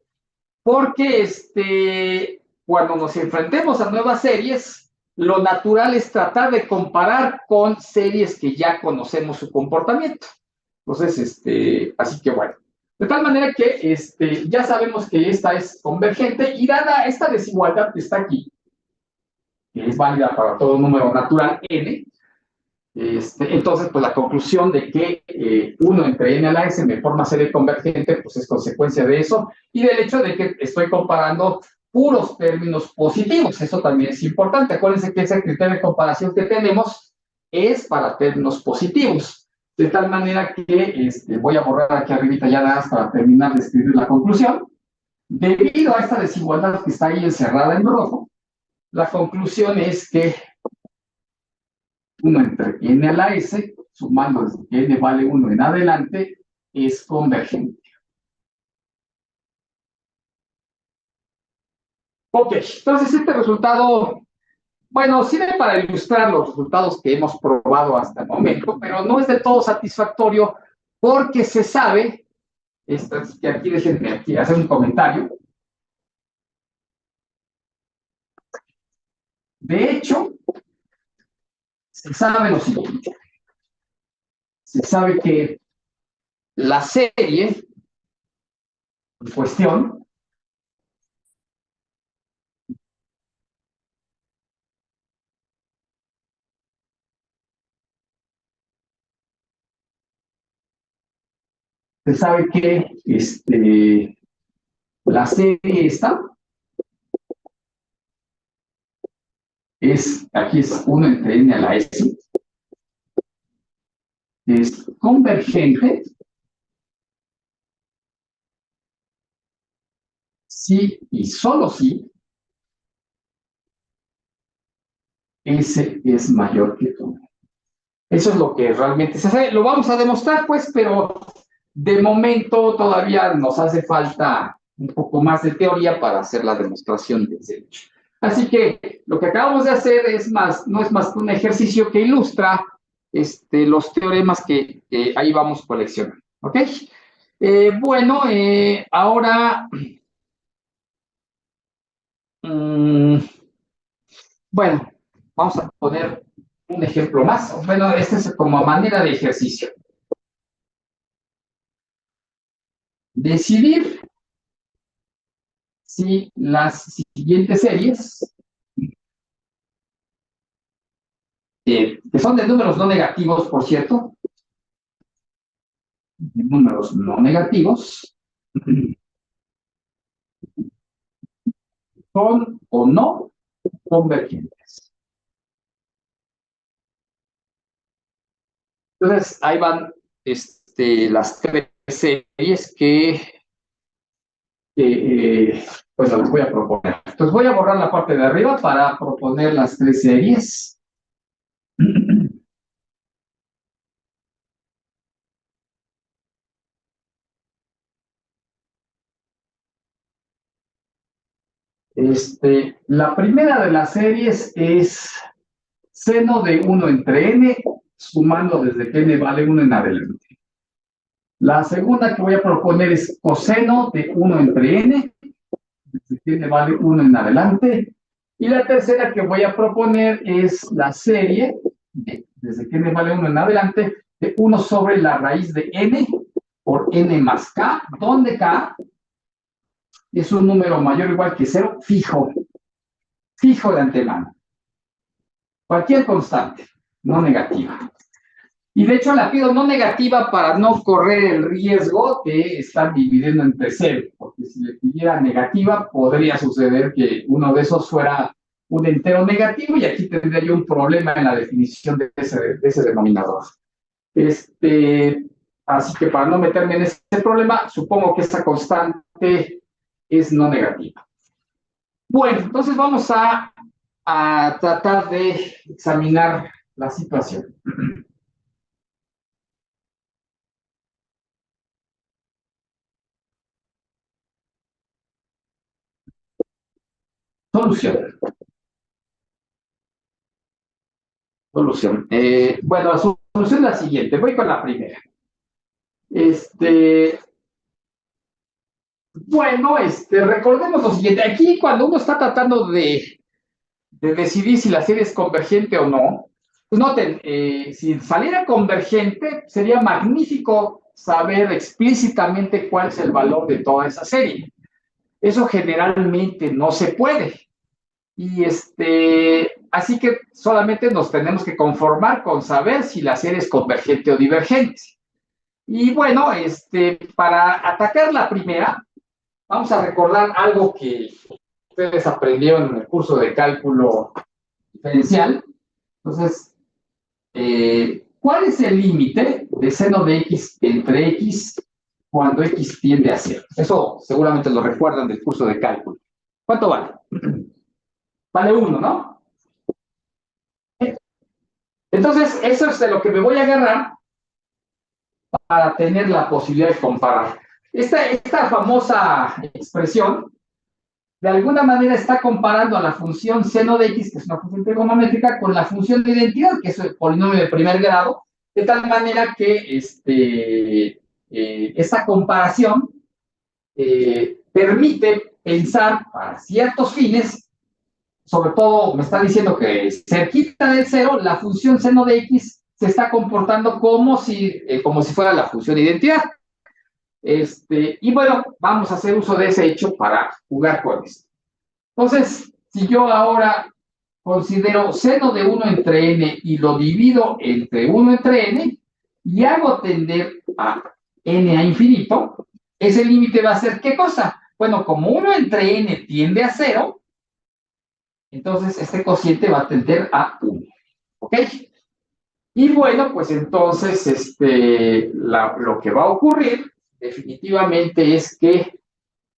S1: porque cuando nos enfrentemos a nuevas series, lo natural es tratar de comparar con series que ya conocemos su comportamiento. Entonces, así que bueno. De tal manera que ya sabemos que esta es convergente, y dada esta desigualdad que está aquí, que es válida para todo número natural n, entonces, pues la conclusión de que 1 entre n a la s me forma serie convergente, pues es consecuencia de eso, y del hecho de que estoy comparando puros términos positivos. Eso también es importante. Acuérdense que ese criterio de comparación que tenemos es para términos positivos. De tal manera que voy a borrar aquí arribita ya nada más para terminar de escribir la conclusión. Debido a esta desigualdad que está ahí encerrada en rojo, la conclusión es que 1 entre n a la s, sumando desde que n vale 1 en adelante, es convergente. Ok, entonces este resultado, bueno, sirve para ilustrar los resultados que hemos probado hasta el momento, pero no es del todo satisfactorio porque se sabe, que aquí déjenme aquí hacer un comentario. De hecho, se sabe lo siguiente. Se sabe que la serie en cuestión se sabe que la serie esta aquí es 1 entre n a la s, es convergente si y solo si S es mayor que 1. Eso es lo que realmente se hace. Lo vamos a demostrar, pues, pero de momento todavía nos hace falta un poco más de teoría para hacer la demostración de ese hecho. Así que lo que acabamos de hacer no es más que un ejercicio que ilustra los teoremas que ahí vamos coleccionando. ¿Ok? Bueno, ahora... bueno, vamos a poner un ejemplo más. Bueno, este es como a manera de ejercicio. Decidir si las siguientes series, que son de números no negativos, por cierto, de números no negativos, son o no convergentes. Entonces, ahí van las tres series que pues las voy a proponer. Entonces voy a borrar la parte de arriba para proponer las tres series. La primera de las series es seno de 1 entre n, sumando desde que n vale 1 en adelante. La segunda que voy a proponer es coseno de 1 entre n, desde que n vale 1 en adelante. Y la tercera que voy a proponer es la serie, desde que n vale 1 en adelante, de 1 sobre la raíz de n por n más k, donde k es un número mayor o igual que 0 fijo de antemano. Cualquier constante, no negativa. Y de hecho la pido no negativa para no correr el riesgo de estar dividiendo entre 0, porque si le pidiera negativa, podría suceder que uno de esos fuera un entero negativo y aquí tendría yo un problema en la definición de ese denominador. Así que para no meterme en ese problema, supongo que esta constante es no negativa. Bueno, entonces vamos a tratar de examinar la situación. Solución. Bueno, la solución es la siguiente. Voy con la primera. Bueno, recordemos lo siguiente. Aquí, cuando uno está tratando de decidir si la serie es convergente o no, pues noten, si saliera convergente, sería magnífico saber explícitamente cuál es el valor de toda esa serie. Eso generalmente no se puede. Y así que solamente nos tenemos que conformar con saber si la serie es convergente o divergente. Y bueno, para atacar la primera, vamos a recordar algo que ustedes aprendieron en el curso de cálculo diferencial. Entonces, ¿cuál es el límite de seno de x entre x cuando x tiende a 0? Eso seguramente lo recuerdan del curso de cálculo. ¿Cuánto vale? Vale 1, ¿no? Entonces, eso es de lo que me voy a agarrar para tener la posibilidad de comparar. Esta famosa expresión, de alguna manera está comparando a la función seno de x, que es una función trigonométrica, con la función de identidad, que es el polinomio de primer grado, de tal manera que esta comparación permite pensar para ciertos fines, sobre todo me está diciendo que cerquita del 0, la función seno de x se está comportando como si fuera la función de identidad. Y bueno, vamos a hacer uso de ese hecho para jugar con esto. Entonces, si yo ahora considero seno de 1 entre n y lo divido entre 1 entre n y hago tender a n a infinito, ese límite va a ser ¿qué cosa? Bueno, como 1 entre n tiende a 0, entonces este cociente va a tender a 1. ¿Ok? Y bueno, pues entonces lo que va a ocurrir definitivamente es que,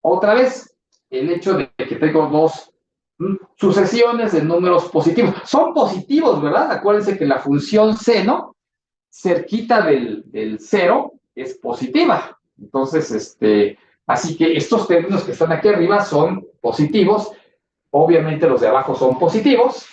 S1: otra vez, el hecho de que tengo dos sucesiones de números positivos. Son positivos, ¿verdad? Acuérdense que la función seno, cerquita del cero, es positiva. Entonces, así que estos términos que están aquí arriba son positivos. Obviamente los de abajo son positivos.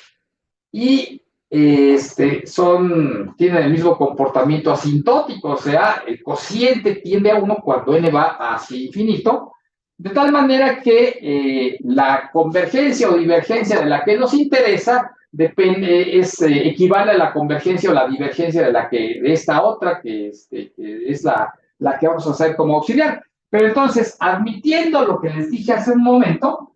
S1: Y tienen el mismo comportamiento asintótico, o sea, el cociente tiende a 1 cuando n va hacia infinito, de tal manera que la convergencia o divergencia de la que nos interesa equivale a la convergencia o la divergencia de esta otra, que es la que vamos a hacer como auxiliar. Pero entonces, admitiendo lo que les dije hace un momento,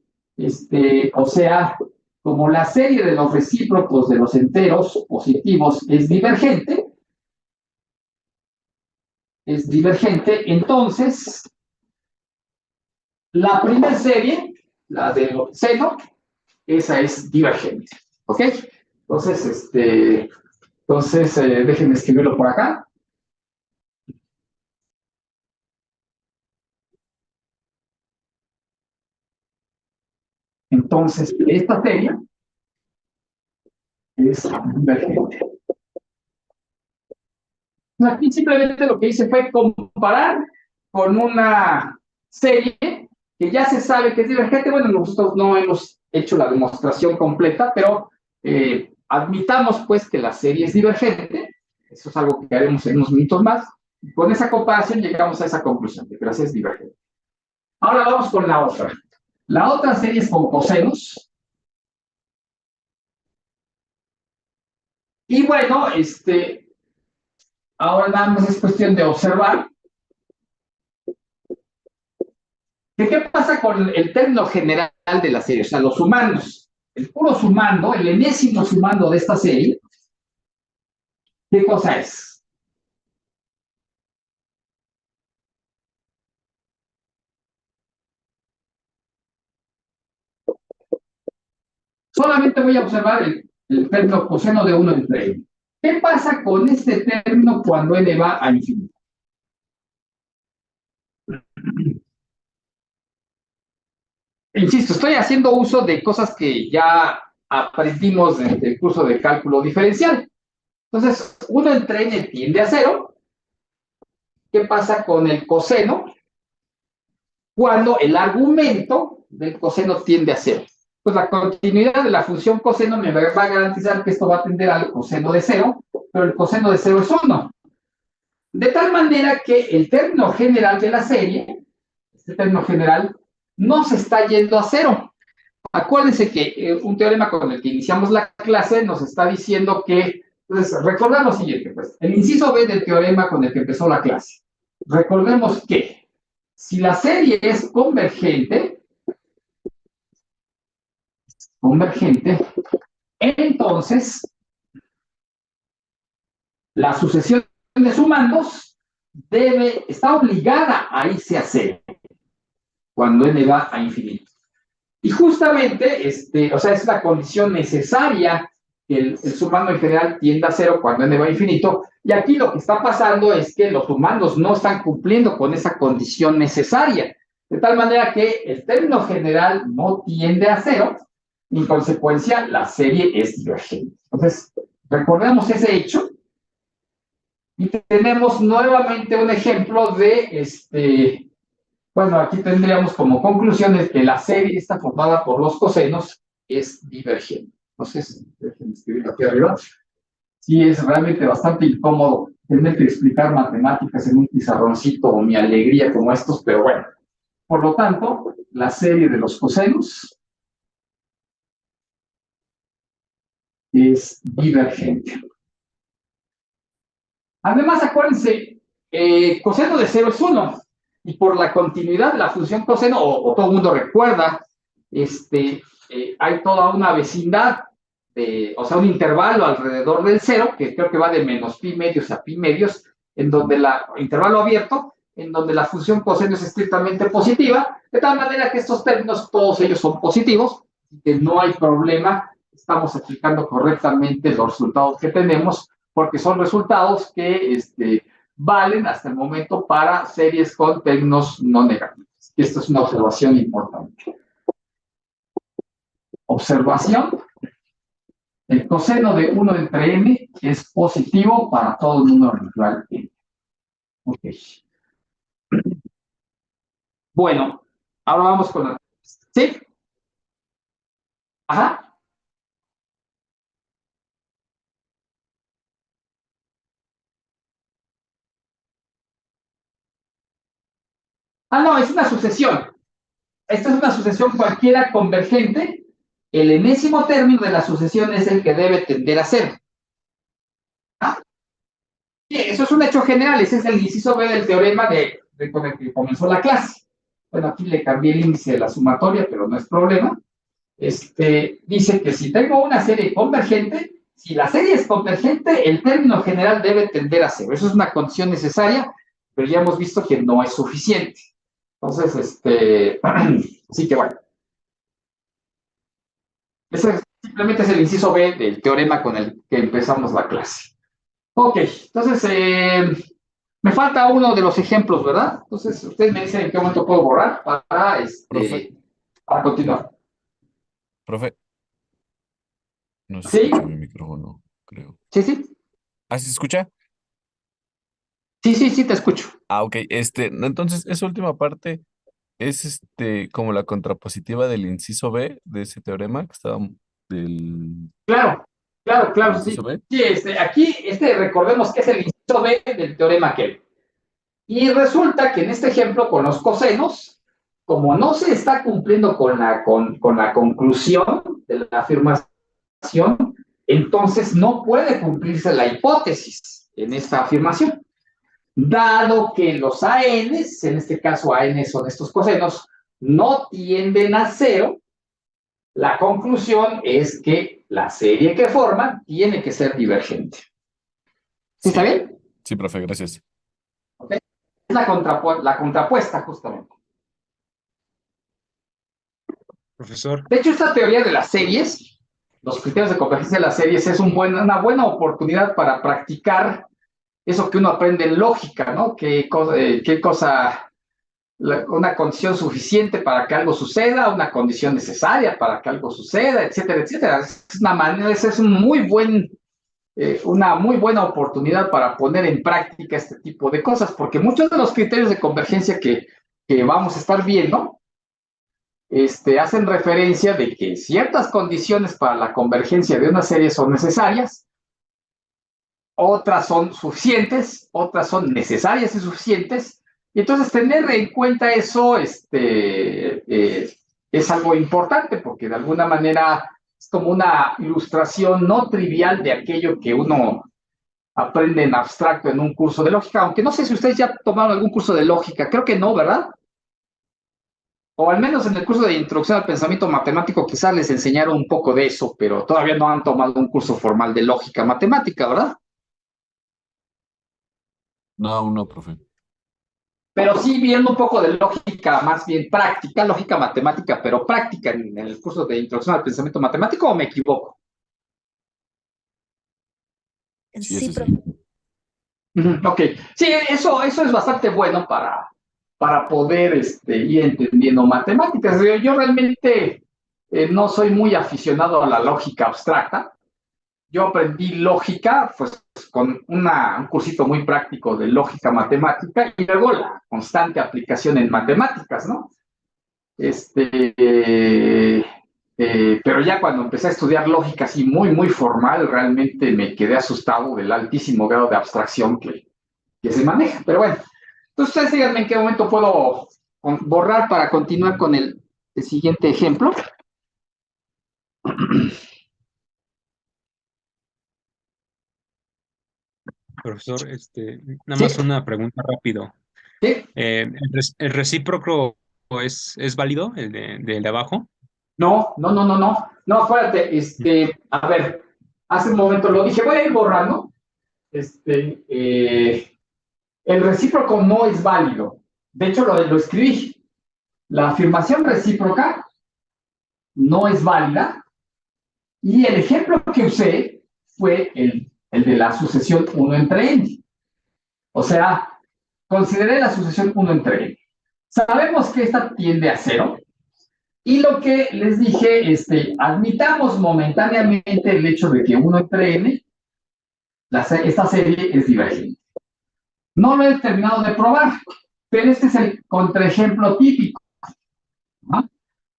S1: o sea, como la serie de los recíprocos de los enteros positivos es divergente, entonces la primera serie, la del seno, esa es divergente. ¿Ok? Entonces, déjenme escribirlo por acá. Entonces, esta serie es divergente. Aquí simplemente lo que hice fue comparar con una serie que ya se sabe que es divergente. Bueno, nosotros no hemos hecho la demostración completa, pero admitamos pues que la serie es divergente. Eso es algo que haremos en unos minutos más. Con esa comparación llegamos a esa conclusión de que la serie es divergente. Ahora vamos con la otra. La otra serie es con cosenos. Y bueno, ahora nada más es cuestión de observar ¿qué pasa con el término general de la serie? O sea, los sumandos. El puro sumando, el enésimo sumando de esta serie, ¿qué cosa es? Solamente voy a observar el término coseno de 1 entre n. ¿Qué pasa con este término cuando n va a infinito? Insisto, estoy haciendo uso de cosas que ya aprendimos en el curso de cálculo diferencial. Entonces, 1 entre n tiende a 0. ¿Qué pasa con el coseno cuando el argumento del coseno tiende a 0? Pues la continuidad de la función coseno me va a garantizar que esto va a tender al coseno de 0, pero el coseno de 0 es 1. De tal manera que el término general de la serie, este término general, no se está yendo a 0. Acuérdense que un teorema con el que iniciamos la clase nos está diciendo que, entonces, recordad lo siguiente, pues, el inciso B del teorema con el que empezó la clase. Recordemos que si la serie es convergente, entonces la sucesión de sumandos está obligada a irse a 0 cuando n va a infinito. Y justamente, o sea, es la condición necesaria que el sumando en general tienda a 0 cuando n va a infinito. Y aquí lo que está pasando es que los sumandos no están cumpliendo con esa condición necesaria. De tal manera que el término general no tiende a 0, y en consecuencia la serie es divergente. Entonces, recordemos ese hecho. Y tenemos nuevamente un ejemplo de, bueno, aquí tendríamos como conclusiones que la serie está formada por los cosenos es divergente. Entonces, déjenme escribirlo aquí arriba. Sí, es realmente bastante incómodo tener que explicar matemáticas en un pizarroncito o mi alegría como estos, pero bueno. Por lo tanto, la serie de los cosenos es divergente. Además, acuérdense, coseno de 0 es 1. Y por la continuidad de la función coseno, o todo el mundo recuerda, hay toda una vecindad, o sea, un intervalo alrededor del 0, que creo que va de menos pi medios a pi medios, en donde intervalo abierto, en donde la función coseno es estrictamente positiva, de tal manera que estos términos, todos ellos son positivos, y que no hay problema, estamos aplicando correctamente los resultados que tenemos, porque son resultados que valen hasta el momento para series con términos no negativos. Esto es una observación importante. Observación. El coseno de 1 entre n es positivo para todo número natural n. Ok. Bueno, ahora vamos con la... ¿Sí? Ajá. No, es una sucesión. Esta es una sucesión cualquiera convergente. El enésimo término de la sucesión es el que debe tender a cero. ¿Ah? Sí, eso es un hecho general. Ese es el inciso B del teorema con el que comenzó la clase. Bueno, aquí le cambié el índice de la sumatoria, pero no es problema. Dice que si tengo una serie convergente, si la serie es convergente, el término general debe tender a cero. Eso es una condición necesaria, pero ya hemos visto que no es suficiente. Entonces, sí que bueno. Ese simplemente es el inciso B del teorema con el que empezamos la clase. Ok, entonces, me falta uno de los ejemplos, ¿verdad? Entonces, ustedes me dicen en qué momento puedo borrar
S4: Profe,
S1: para continuar.
S4: profe, no se
S1: ¿Sí?
S4: escucha mi micrófono, creo.
S1: Sí, sí.
S4: ¿Ah, sí se escucha?
S1: Sí, te escucho.
S4: Ok, entonces, esa última parte es como la contrapositiva del inciso B de ese teorema que estaba del, del
S1: Claro,
S4: inciso
S1: sí.
S4: B.
S1: Sí, aquí, recordemos que es el inciso B del teorema Kelvin. Y resulta que en este ejemplo, con los cosenos, como no se está cumpliendo con la conclusión de la afirmación, entonces no puede cumplirse la hipótesis en esta afirmación. Dado que los ANs, en este caso AN son estos cosenos, no tienden a cero, la conclusión es que la serie que forman tiene que ser divergente. ¿Sí está bien?
S4: Sí, profe, gracias.
S1: ¿Okay? Es la contrapuesta, justamente.
S5: Profesor.
S1: De hecho, esta teoría de las series, los criterios de convergencia de las series, es una buena oportunidad para practicar eso que uno aprende en lógica, ¿no? Una condición suficiente para que algo suceda, una condición necesaria para que algo suceda, etcétera, etcétera. Es una muy buena oportunidad para poner en práctica este tipo de cosas, porque muchos de los criterios de convergencia que vamos a estar viendo hacen referencia de que ciertas condiciones para la convergencia de una serie son necesarias, otras son suficientes, otras son necesarias y suficientes, y entonces tener en cuenta eso es algo importante, porque de alguna manera es como una ilustración no trivial de aquello que uno aprende en abstracto en un curso de lógica, aunque no sé si ustedes ya tomaron algún curso de lógica, creo que no, ¿verdad? O al menos en el curso de introducción al pensamiento matemático quizás les enseñaron un poco de eso, pero todavía no han tomado un curso formal de lógica matemática, ¿verdad?
S4: No, aún no, profe.
S1: Pero sí viendo un poco de lógica más bien práctica, lógica matemática, pero práctica en el curso de introducción al pensamiento matemático, ¿o me equivoco?
S4: Sí,
S3: Sí, profe.
S1: Ok, sí, eso es bastante bueno para poder ir entendiendo matemáticas. Yo realmente no soy muy aficionado a la lógica abstracta. Yo aprendí lógica pues, con un cursito muy práctico de lógica matemática y luego la constante aplicación en matemáticas, ¿no? Pero ya cuando empecé a estudiar lógica así muy formal, realmente me quedé asustado del altísimo grado de abstracción que se maneja. Pero bueno, entonces ustedes díganme en qué momento puedo borrar para continuar con el siguiente ejemplo.
S5: Profesor, nada más una pregunta rápido.
S1: ¿Sí?
S5: ¿El recíproco es válido, el de abajo?
S1: No, acuérdate, a ver, hace un momento lo dije, voy a ir borrando. El recíproco no es válido. De hecho, lo escribí. La afirmación recíproca no es válida. Y el ejemplo que usé fue el de la sucesión 1 entre n. O sea, consideré la sucesión 1 entre n. Sabemos que esta tiende a 0. Y lo que les dije, admitamos momentáneamente el hecho de que 1 entre n, esta serie es divergente. No lo he terminado de probar, pero este es el contraejemplo típico. ¿Ah?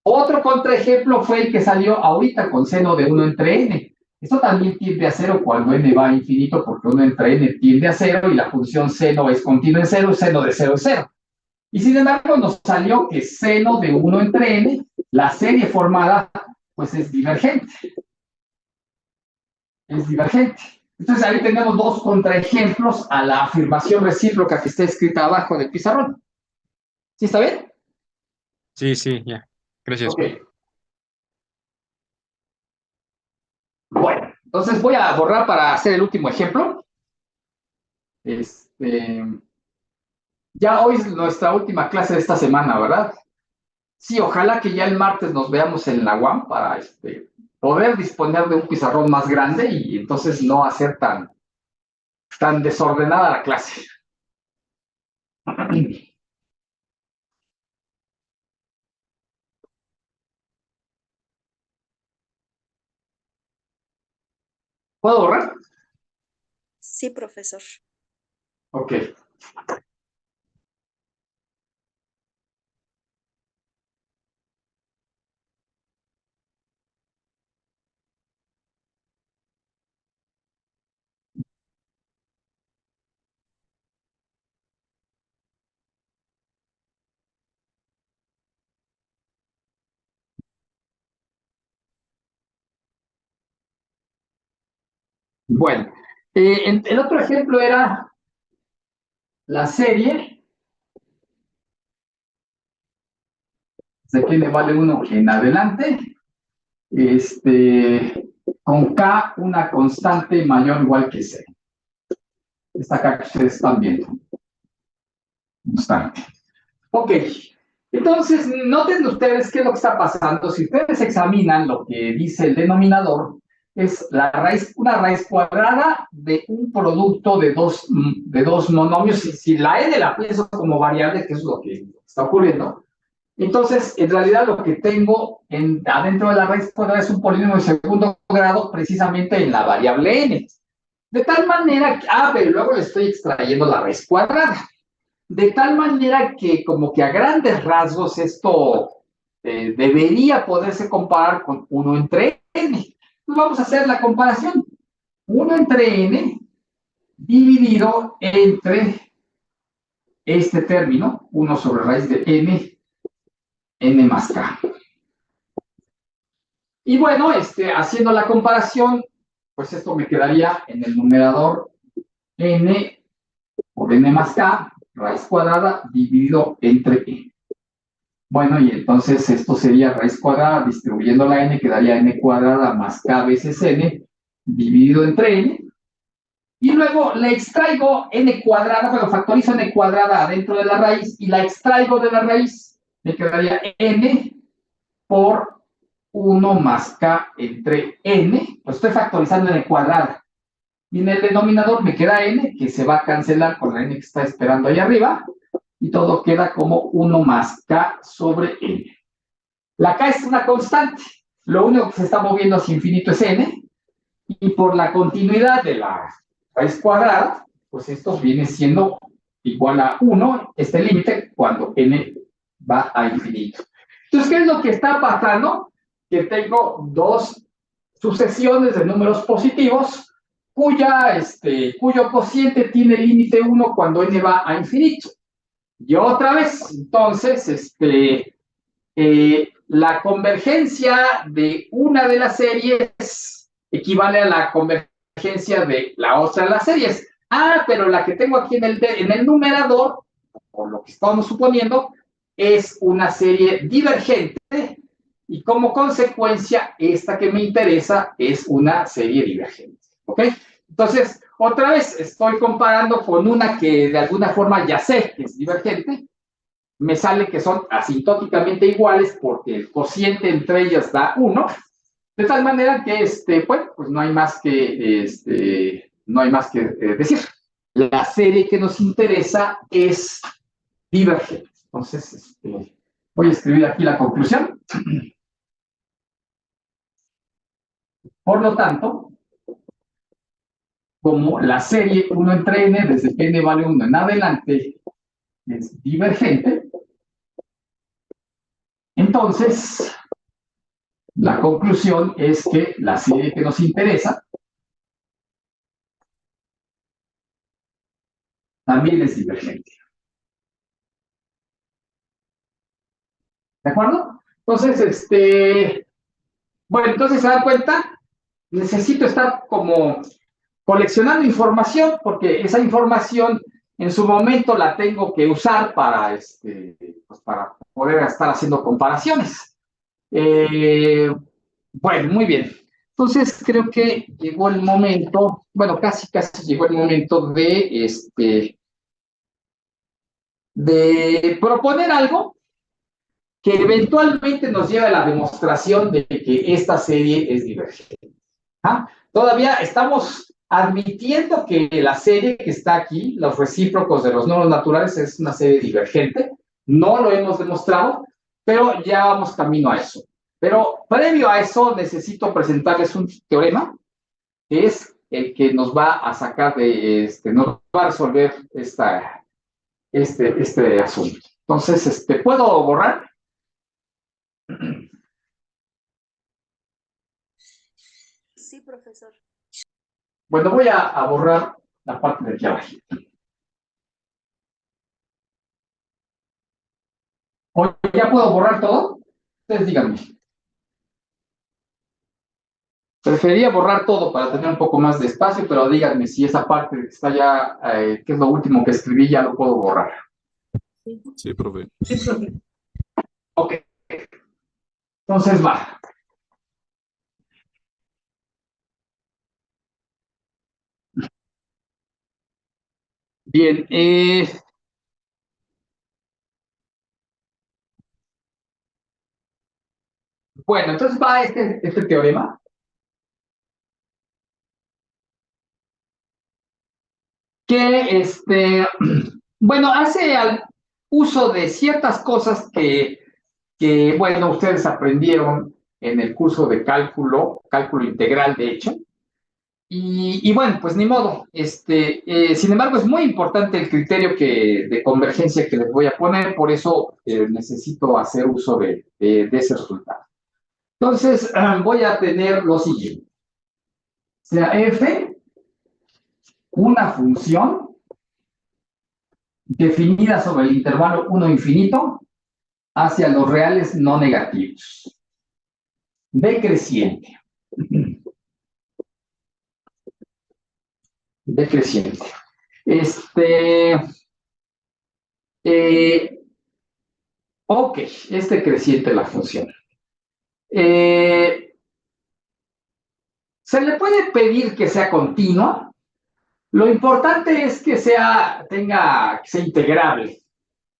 S1: Otro contraejemplo fue el que salió ahorita con seno de 1 entre n. Esto también tiende a 0 cuando n va a infinito, porque 1 entre n tiende a 0 y la función seno es continua en 0, seno de 0 es 0. Y sin embargo nos salió que seno de 1 entre n, la serie formada, pues es divergente. Es divergente. Entonces ahí tenemos dos contraejemplos a la afirmación recíproca que está escrita abajo del pizarrón. ¿Sí está bien?
S5: Sí, sí, ya. Gracias.
S1: Ok. Bueno, entonces voy a borrar para hacer el último ejemplo. Ya hoy es nuestra última clase de esta semana, ¿verdad? Sí, ojalá que ya el martes nos veamos en la UAM para poder disponer de un pizarrón más grande y entonces no hacer tan desordenada la clase. ¿Puedo borrar?
S3: Sí, profesor.
S1: Ok. Bueno, el otro ejemplo era la serie de que le vale 1 en adelante, con K una constante mayor o igual que C. Esta acá que ustedes están viendo. Constante. Ok. Entonces, noten ustedes qué es lo que está pasando. Si ustedes examinan lo que dice el denominador, es una raíz cuadrada de un producto de dos monomios. Si la n la pienso como variable, que es lo que está ocurriendo, entonces, en realidad lo que tengo adentro de la raíz cuadrada es un polinomio de segundo grado precisamente en la variable n. De tal manera que, pero luego le estoy extrayendo la raíz cuadrada. De tal manera que como que a grandes rasgos esto debería poderse comparar con 1 entre n. Entonces vamos a hacer la comparación. 1 entre n dividido entre este término, 1 sobre raíz de n más k. Y bueno, haciendo la comparación, pues esto me quedaría en el numerador n por n más k, raíz cuadrada, dividido entre n. Bueno, y entonces esto sería raíz cuadrada, distribuyendo la n, quedaría n cuadrada más k veces n, dividido entre n. Y luego le extraigo n cuadrada, bueno, factorizo n cuadrada adentro de la raíz, y la extraigo de la raíz, me quedaría n por 1 más k entre n, pues estoy factorizando n cuadrada. Y en el denominador me queda n, que se va a cancelar con la n que está esperando ahí arriba, y todo queda como 1 más k sobre n. La k es una constante, lo único que se está moviendo hacia infinito es n, y por la continuidad de la raíz cuadrada, pues esto viene siendo igual a 1, este límite, cuando n va a infinito. Entonces, ¿qué es lo que está pasando? Que tengo dos sucesiones de números positivos cuyo cociente tiene límite 1 cuando n va a infinito. Y otra vez, entonces, la convergencia de una de las series equivale a la convergencia de la otra de las series. Pero la que tengo aquí en el numerador, por lo que estamos suponiendo, es una serie divergente y como consecuencia, esta que me interesa es una serie divergente. ¿Ok? Entonces, otra vez estoy comparando con una que de alguna forma ya sé que es divergente. Me sale que son asintóticamente iguales porque el cociente entre ellas da 1. De tal manera que, pues no hay más que, decir. La serie que nos interesa es divergente. Entonces, voy a escribir aquí la conclusión. Por lo tanto, como la serie 1 entre n, desde que n vale 1 en adelante, es divergente, entonces la conclusión es que la serie que nos interesa también es divergente. ¿De acuerdo? Entonces, bueno, entonces se dan cuenta, necesito estar como coleccionando información, porque esa información en su momento la tengo que usar para, pues para poder estar haciendo comparaciones. Bueno, muy bien. Entonces creo que llegó el momento, bueno, casi llegó el momento de proponer algo que eventualmente nos lleve a la demostración de que esta serie es divergente. ¿Ah? Todavía estamos admitiendo que la serie que está aquí, los recíprocos de los números naturales, es una serie divergente. No lo hemos demostrado, pero ya vamos camino a eso. Pero previo a eso necesito presentarles un teorema que es el que nos va a sacar nos va a resolver este asunto. Entonces, ¿puedo borrar?
S3: Sí, profesor.
S1: Bueno, voy a borrar la parte de aquí abajo. ¿O ya puedo borrar todo? Ustedes díganme. Preferiría borrar todo para tener un poco más de espacio, pero díganme si esa parte que está ya, que es lo último que escribí, ya lo puedo borrar.
S4: Sí, profe.
S3: Sí, profe.
S1: Ok. Entonces va. Bien. Bueno, entonces va este teorema. Que bueno, hace uso de ciertas cosas que, bueno, ustedes aprendieron en el curso de cálculo integral, de hecho. Y bueno, pues ni modo. Sin embargo, es muy importante el criterio de convergencia que les voy a poner, por eso necesito hacer uso de ese resultado. Entonces, voy a tener lo siguiente. O sea, f, una función definida sobre el intervalo 1 infinito hacia los reales no negativos. Decreciente. Decreciente. Ok, es decreciente la función. Se le puede pedir que sea continua. Lo importante es que sea integrable.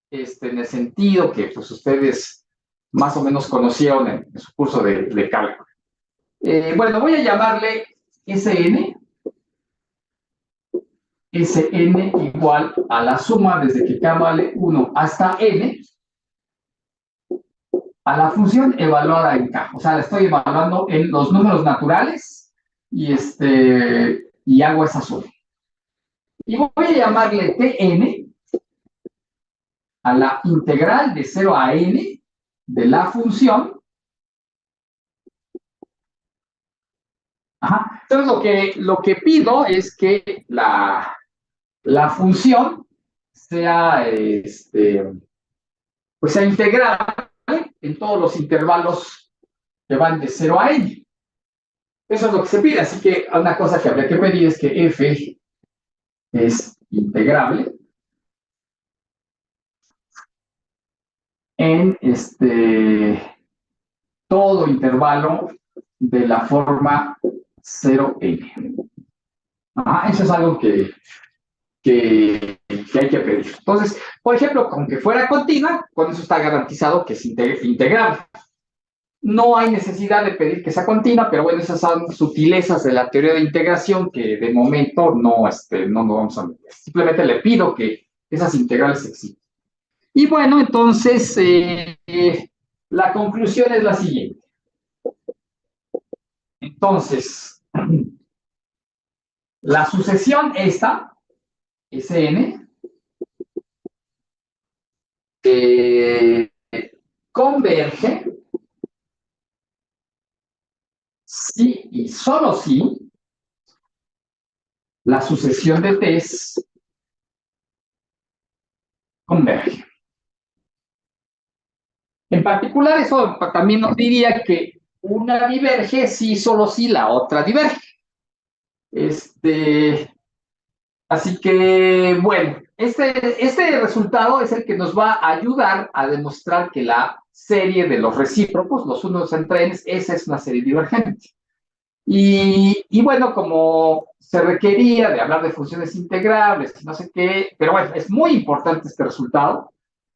S1: En el sentido que pues, ustedes más o menos conocieron en su curso de cálculo. Bueno, voy a llamarle Sn. Sn igual a la suma desde que k vale 1 hasta n a la función evaluada en k. O sea, la estoy evaluando en los números naturales y hago esa suma. Y voy a llamarle Tn a la integral de 0 a n de la función. Ajá. Entonces, lo que pido es que la función sea, pues sea integrable en todos los intervalos que van de 0 a n. Eso es lo que se pide, así que una cosa que habría que pedir es que f es integrable en todo intervalo de la forma 0n. Eso es algo que hay que pedir. Entonces, por ejemplo, aunque fuera continua, con eso está garantizado que es integrable. No hay necesidad de pedir que sea continua, pero bueno, esas son sutilezas de la teoría de integración que de momento no nos vamos a meter. Simplemente le pido que esas integrales existan. Y bueno, entonces, La conclusión es la siguiente. Entonces, la sucesión esta, Sn, converge si y solo si la sucesión de T's converge. En particular, eso también nos diría que una diverge si solo si la otra diverge. Así que, bueno, este resultado es el que nos va a ayudar a demostrar que la serie de los recíprocos, los unos entre n, esa es una serie divergente. Y bueno, como se requería de hablar de funciones integrables y no sé qué, pero bueno, es muy importante este resultado.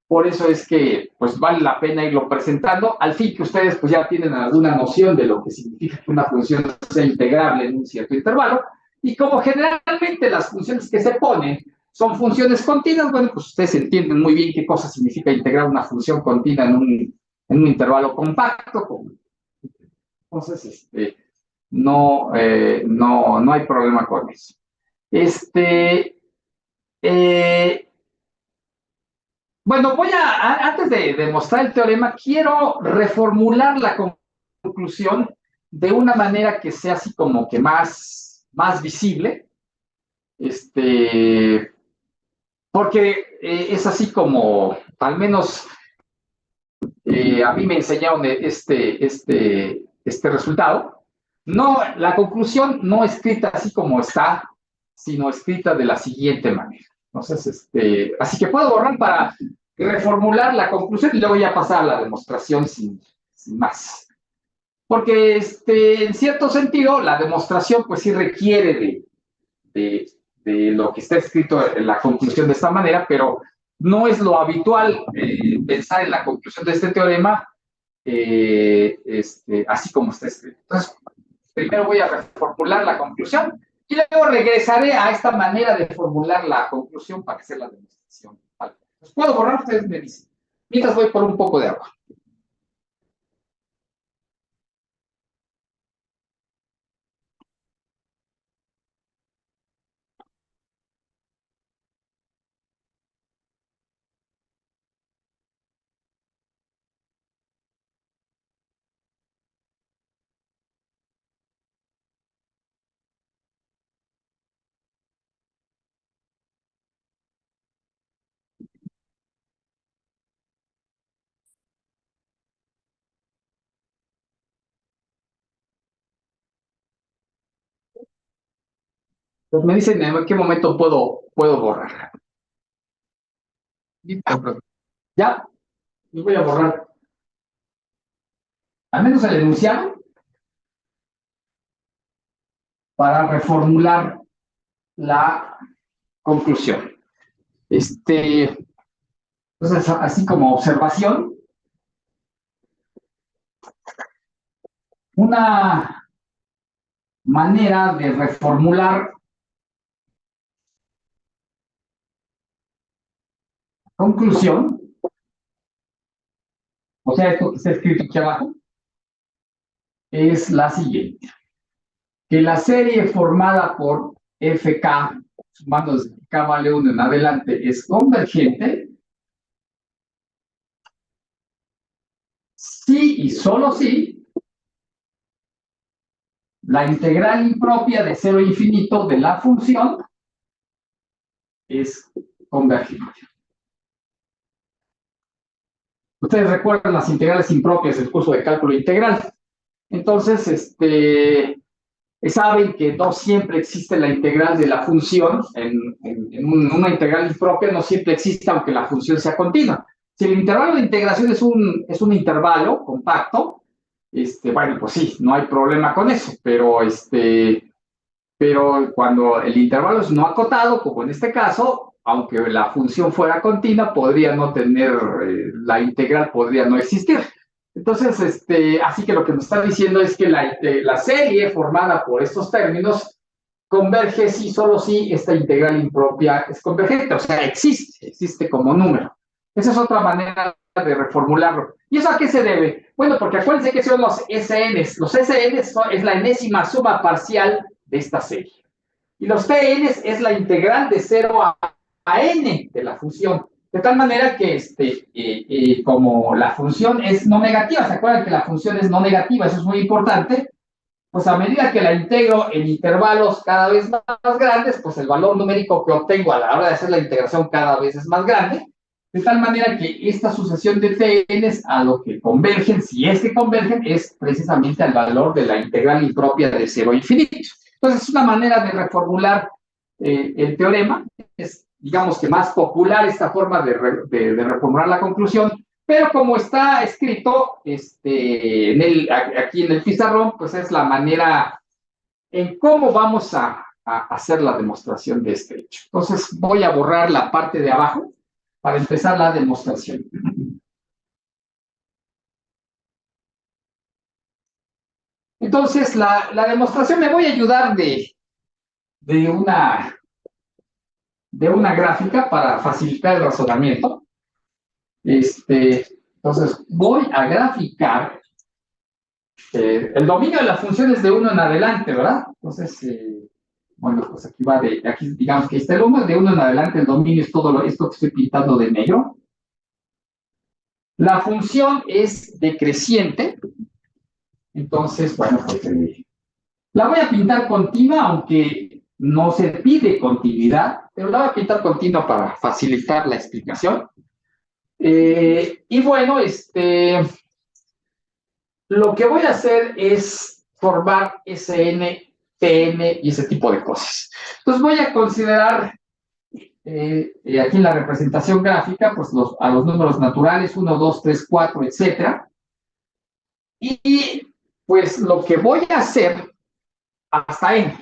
S1: Por eso es que pues vale la pena irlo presentando, al fin que ustedes pues ya tienen alguna noción de lo que significa que una función sea integrable en un cierto intervalo, y como generalmente las funciones que se ponen son funciones continuas, bueno, pues ustedes entienden muy bien qué cosa significa integrar una función continua en un intervalo compacto. Entonces, no hay problema con eso. Bueno, antes de demostrar el teorema, quiero reformular la conclusión de una manera que sea así como que más visible, porque es así como, al menos a mí me enseñaron este resultado. No, la conclusión no escrita así como está, sino escrita de la siguiente manera. Entonces, así que puedo borrar para reformular la conclusión y luego ya pasar a la demostración sin más. Porque en cierto sentido, la demostración pues sí requiere de lo que está escrito en la conclusión de esta manera, pero no es lo habitual pensar en la conclusión de este teorema así como está escrito. Entonces, primero voy a reformular la conclusión y luego regresaré a esta manera de formular la conclusión para hacer la demostración. Vale. Pues puedo borrar, ustedes me dicen. Mientras voy por un poco de agua. Pues me dicen en qué momento puedo borrar. Ya, les voy a borrar. Al menos el enunciado para reformular la conclusión. Entonces, así como observación, una manera de reformular conclusión, o sea, esto que está escrito aquí abajo, es la siguiente. Que la serie formada por FK, sumando desde K vale 1 en adelante, es convergente si y solo si la integral impropia de 0 a infinito de la función es convergente. Ustedes recuerdan las integrales impropias del curso de cálculo integral. Entonces, saben que no siempre existe la integral de la función, en una integral impropia no siempre existe aunque la función sea continua. Si el intervalo de integración es un intervalo compacto, bueno, pues sí, no hay problema con eso, pero cuando el intervalo es no acotado, como en este caso, aunque la función fuera continua, podría no tener, la integral podría no existir. Entonces, así que lo que nos está diciendo es que la serie formada por estos términos converge si solo si esta integral impropia es convergente, o sea, existe como número. Esa es otra manera de reformularlo. ¿Y eso a qué se debe? Bueno, porque acuérdense que son los SNs. Los SNs es la enésima suma parcial de esta serie. Y los TNs es la integral de 0 a n de la función. De tal manera que como la función es no negativa, ¿se acuerdan que la función es no negativa? Eso es muy importante. Pues a medida que la integro en intervalos cada vez más grandes, pues el valor numérico que obtengo a la hora de hacer la integración cada vez es más grande, de tal manera que esta sucesión de TNs a lo que convergen, si es que convergen, es precisamente al valor de la integral impropia de 0 a infinito. Entonces es una manera de reformular el teorema, es digamos que más popular esta forma de reformular la conclusión, pero como está escrito aquí en el pizarrón, pues es la manera en cómo vamos a hacer la demostración de este hecho. Entonces voy a borrar la parte de abajo para empezar la demostración. Entonces la demostración me voy a ayudar de una gráfica para facilitar el razonamiento. Entonces, voy a graficar el dominio de las funciones de 1 en adelante, ¿verdad? Entonces, bueno, pues aquí digamos que está el 1, de 1 en adelante el dominio es todo esto que estoy pintando de negro. La función es decreciente, entonces, bueno, pues la voy a pintar continua, aunque no se pide continuidad, pero la voy a pintar continua para facilitar la explicación. Y bueno, lo que voy a hacer es formar SN, TN y ese tipo de cosas. Entonces voy a considerar aquí en la representación gráfica, pues a los números naturales, 1, 2, 3, 4, etcétera. Y pues lo que voy a hacer hasta N.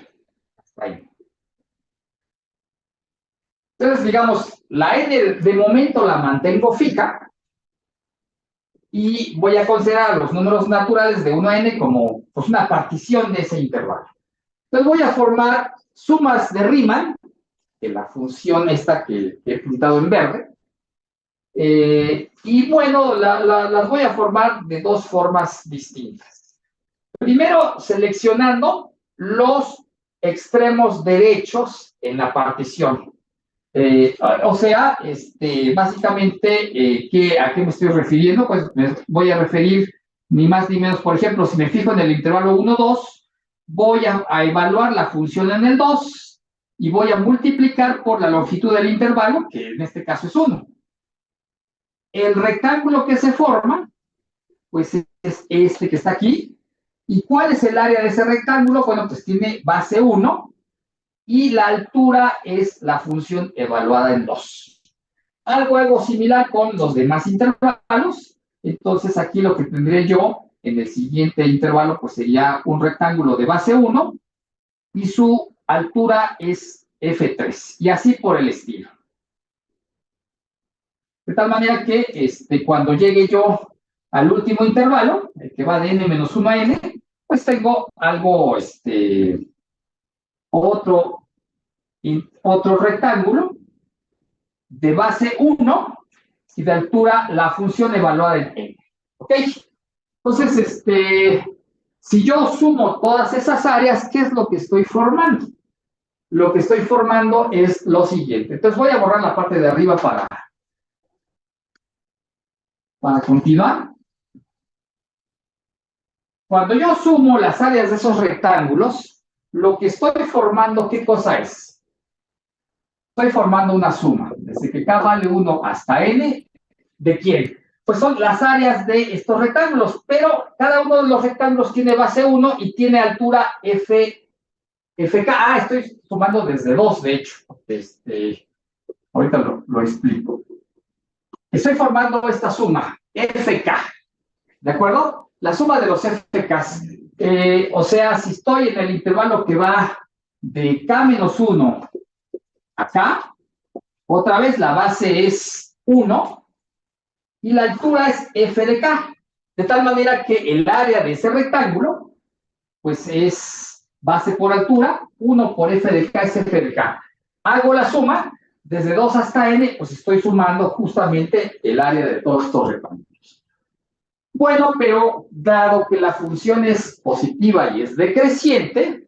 S1: Entonces, digamos, la N de momento la mantengo fija y voy a considerar los números naturales de 1 a n como pues, una partición de ese intervalo. Entonces voy a formar sumas de Riemann, de la función esta que he pintado en verde, y bueno, las voy a formar de dos formas distintas. Primero, seleccionando los extremos derechos en la partición. O sea, básicamente, ¿a qué me estoy refiriendo? Pues me voy a referir ni más ni menos, por ejemplo, si me fijo en el intervalo 1, 2, voy a evaluar la función en el 2 y voy a multiplicar por la longitud del intervalo, que en este caso es 1. El rectángulo que se forma, pues es este que está aquí. ¿Y cuál es el área de ese rectángulo? Bueno, pues tiene base 1. Y la altura es la función evaluada en 2. Algo similar con los demás intervalos. Entonces, aquí lo que tendré yo en el siguiente intervalo, pues sería un rectángulo de base 1 y su altura es F3. Y así por el estilo. De tal manera que cuando llegue yo al último intervalo, el que va de n-1 a n, pues tengo algo, otro rectángulo de base 1 y de altura la función evaluada en n. ¿Ok? Entonces, si yo sumo todas esas áreas, ¿qué es lo que estoy formando? Lo que estoy formando es lo siguiente. Entonces voy a borrar la parte de arriba para continuar. Cuando yo sumo las áreas de esos rectángulos, lo que estoy formando, ¿qué cosa es? Estoy formando una suma, desde que K vale 1 hasta N, ¿de quién? Pues son las áreas de estos rectángulos, pero cada uno de los rectángulos tiene base 1 y tiene altura FK. Estoy sumando desde 2, de hecho. Ahorita lo explico. Estoy formando esta suma, FK, ¿de acuerdo? La suma de los FKs. O sea, si estoy en el intervalo que va de K-1 a K, otra vez la base es 1 y la altura es F de K. De tal manera que el área de ese rectángulo, pues es base por altura, 1 por F de K es F de K. Hago la suma desde 2 hasta n, pues estoy sumando justamente el área de todos estos rectángulos. Bueno, pero dado que la función es positiva y es decreciente,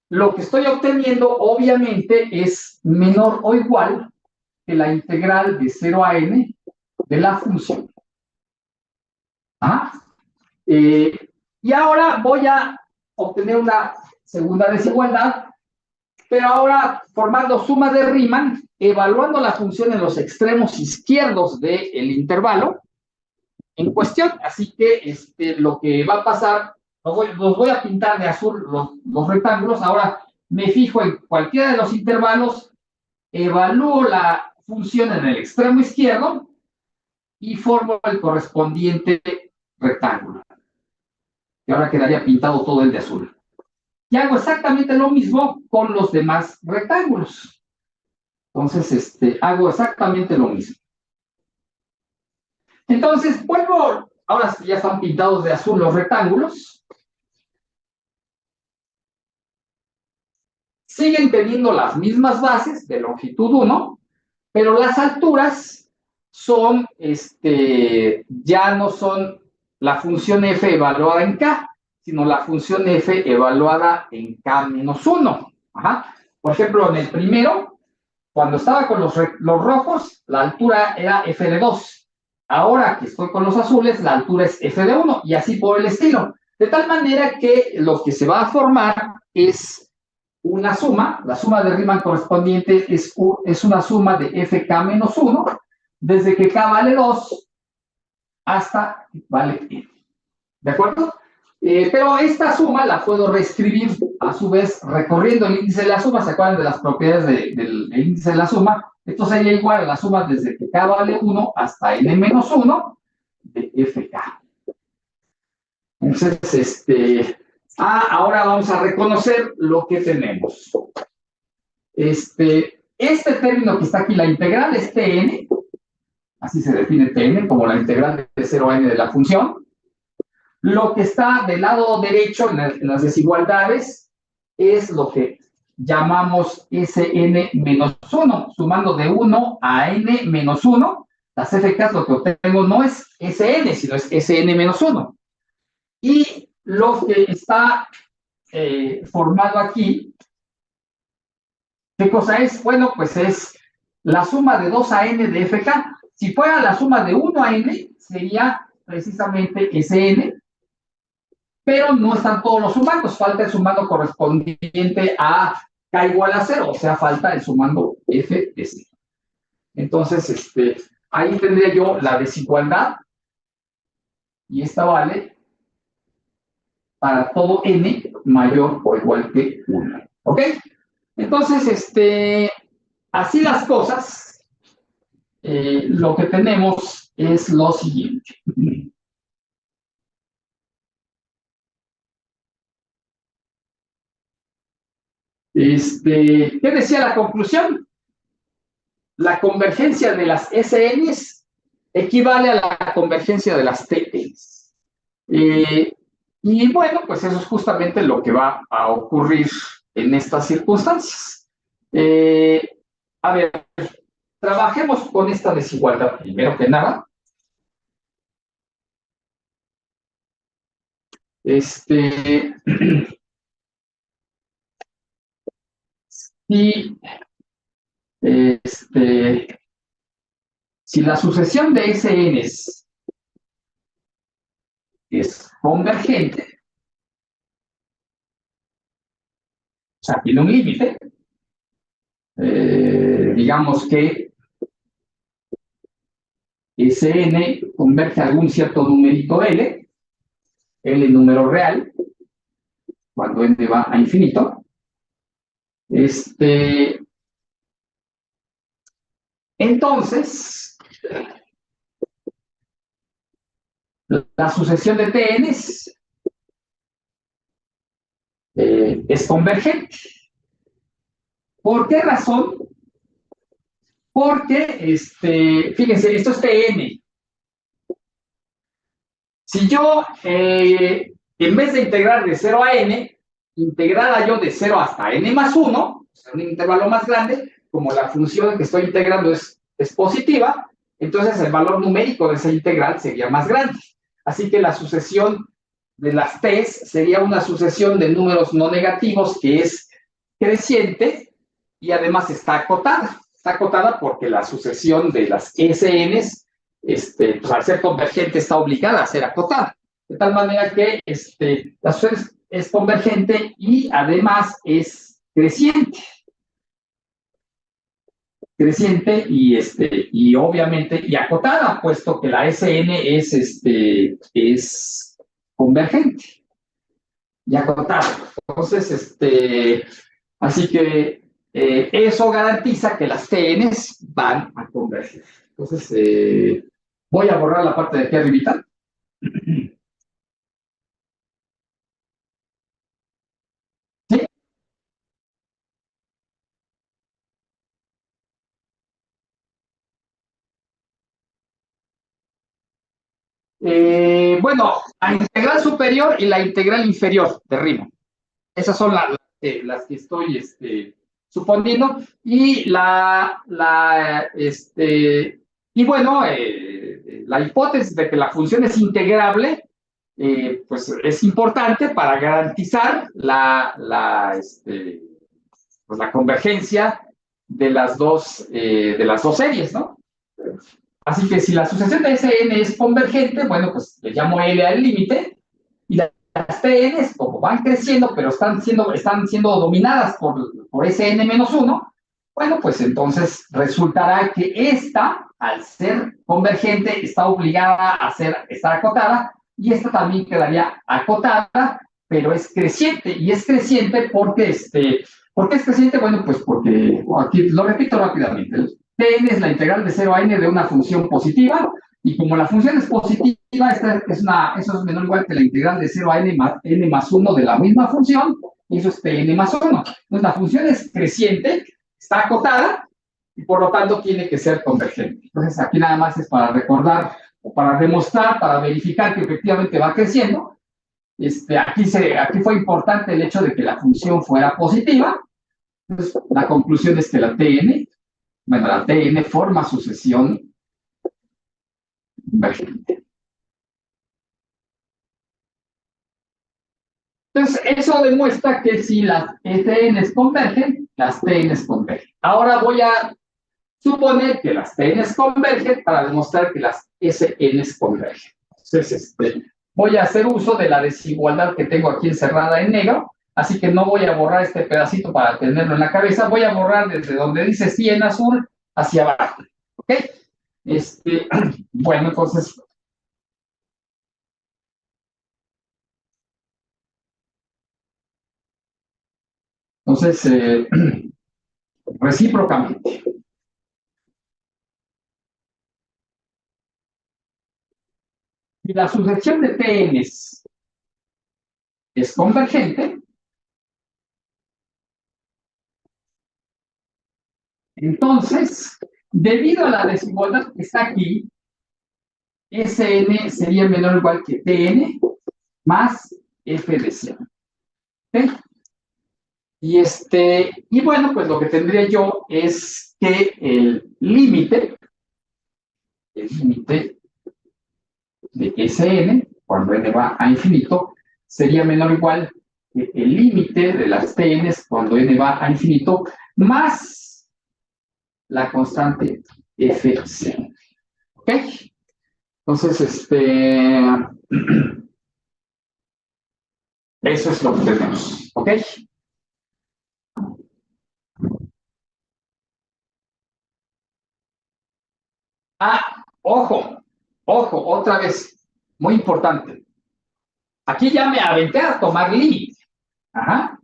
S1: lo que estoy obteniendo obviamente es menor o igual que la integral de 0 a n de la función. Y ahora voy a obtener una segunda desigualdad, pero ahora formando suma de Riemann, evaluando la función en los extremos izquierdos del intervalo en cuestión. Así que lo que va a pasar, los voy a pintar de azul los rectángulos. Ahora me fijo en cualquiera de los intervalos, evalúo la función en el extremo izquierdo y formo el correspondiente rectángulo. Y ahora quedaría pintado todo el de azul. Y hago exactamente lo mismo con los demás rectángulos. Entonces, hago exactamente lo mismo. Entonces, vuelvo, ahora ya están pintados de azul los rectángulos. Siguen teniendo las mismas bases de longitud 1, pero las alturas son, ya no son la función f evaluada en k, sino la función f evaluada en k-1. Por ejemplo, en el primero, cuando estaba con los rojos, la altura era f de 2. Ahora que estoy con los azules, la altura es f de 1, y así por el estilo. De tal manera que lo que se va a formar es una suma. La suma de Riemann correspondiente es una suma de fk-1, desde que k vale 2 hasta vale n. ¿De acuerdo? Pero esta suma la puedo reescribir, a su vez, recorriendo el índice de la suma. ¿Se acuerdan de las propiedades del índice de la suma? Esto sería igual a la suma desde que k vale 1 hasta n-1 de fk. Entonces, ahora vamos a reconocer lo que tenemos. Este término que está aquí, la integral, es Tn. Así se define Tn, como la integral de 0 a n de la función. Lo que está del lado derecho en las desigualdades es lo que llamamos Sn-1, sumando de 1 a n-1. Las fk, lo que obtengo no es Sn, sino es Sn-1. Y lo que está formado aquí, ¿qué cosa es? Bueno, pues es la suma de 2 a n de fk. Si fuera la suma de 1 a n, sería precisamente Sn, pero no están todos los sumandos, falta el sumando correspondiente a k igual a 0, o sea, falta el sumando f de 0. Entonces, ahí tendría yo la desigualdad, y esta vale para todo n mayor o igual que 1. ¿Ok? Entonces, así las cosas, lo que tenemos es lo siguiente. ¿Qué decía la conclusión? La convergencia de las SNs equivale a la convergencia de las TNs. Y bueno, pues eso es justamente lo que va a ocurrir en estas circunstancias. A ver, trabajemos con esta desigualdad primero que nada. Si la sucesión de SNs es convergente, o sea, tiene un límite, digamos que Sn converge a algún cierto numerito L número real, cuando n va a infinito. Entonces, la sucesión de TNs es convergente. ¿Por qué razón? Porque, fíjense, esto es Tn. Si yo, en vez de integrar de 0 a n, integrara yo de 0 hasta n más 1, o sea, un intervalo más grande, como la función que estoy integrando es positiva, entonces el valor numérico de esa integral sería más grande. Así que la sucesión de las t's sería una sucesión de números no negativos que es creciente y además está acotada. Está acotada porque la sucesión de las SNs, pues al ser convergente, está obligada a ser acotada. De tal manera que la sucesión es convergente y además es creciente. Creciente y obviamente y acotada, puesto que la SN es convergente y acotada. Entonces, así que eso garantiza que las TNs van a converger. Entonces, voy a borrar la parte de aquí arribita. ¿Sí? Bueno, la integral superior y la integral inferior de Riemann. Esas son las que estoy suponiendo. Y y bueno, la hipótesis de que la función es integrable, pues es importante para garantizar pues la convergencia de las dos series, ¿no? Así que si la sucesión de Sn es convergente, bueno, pues le llamo L al límite, y las Tn, como van creciendo, pero están siendo dominadas por Sn-1, bueno, pues entonces resultará que esta, al ser convergente, está obligada a estar acotada, y esta también quedaría acotada, pero es creciente, y es creciente porque, ¿por qué es creciente? Bueno, pues porque, aquí lo repito rápidamente, Tn es la integral de 0 a n de una función positiva, y como la función es positiva, eso es menor o igual que la integral de 0 a n más 1 de la misma función, y eso es Tn más 1. Entonces la función es creciente, está acotada, y por lo tanto tiene que ser convergente. Entonces aquí nada más es para recordar, o para demostrar, para verificar que efectivamente va creciendo. Aquí fue importante el hecho de que la función fuera positiva. Entonces, la conclusión es que la Tn forma sucesión convergente. Entonces, eso demuestra que si las Tn's convergen, las Tn's convergen. Ahora voy a suponer que las Tn's convergen para demostrar que las Sn's convergen. Entonces, voy a hacer uso de la desigualdad que tengo aquí encerrada en negro, así que no voy a borrar este pedacito para tenerlo en la cabeza, voy a borrar desde donde dice sí en azul hacia abajo. ¿Ok? Bueno, entonces, recíprocamente. Si la sucesión de Tn's es convergente, entonces, debido a la desigualdad que está aquí, Sn sería menor o igual que Tn más f de 0. ¿Okay? Y bueno, pues lo que tendría yo es que el límite de Sn, cuando n va a infinito, sería menor o igual que el límite de las Tn's cuando n va a infinito, más la constante f0. ¿Ok? Entonces, eso es lo que tenemos. ¿Ok? Ojo, otra vez, muy importante. Aquí ya me aventé a tomar límite. Ajá.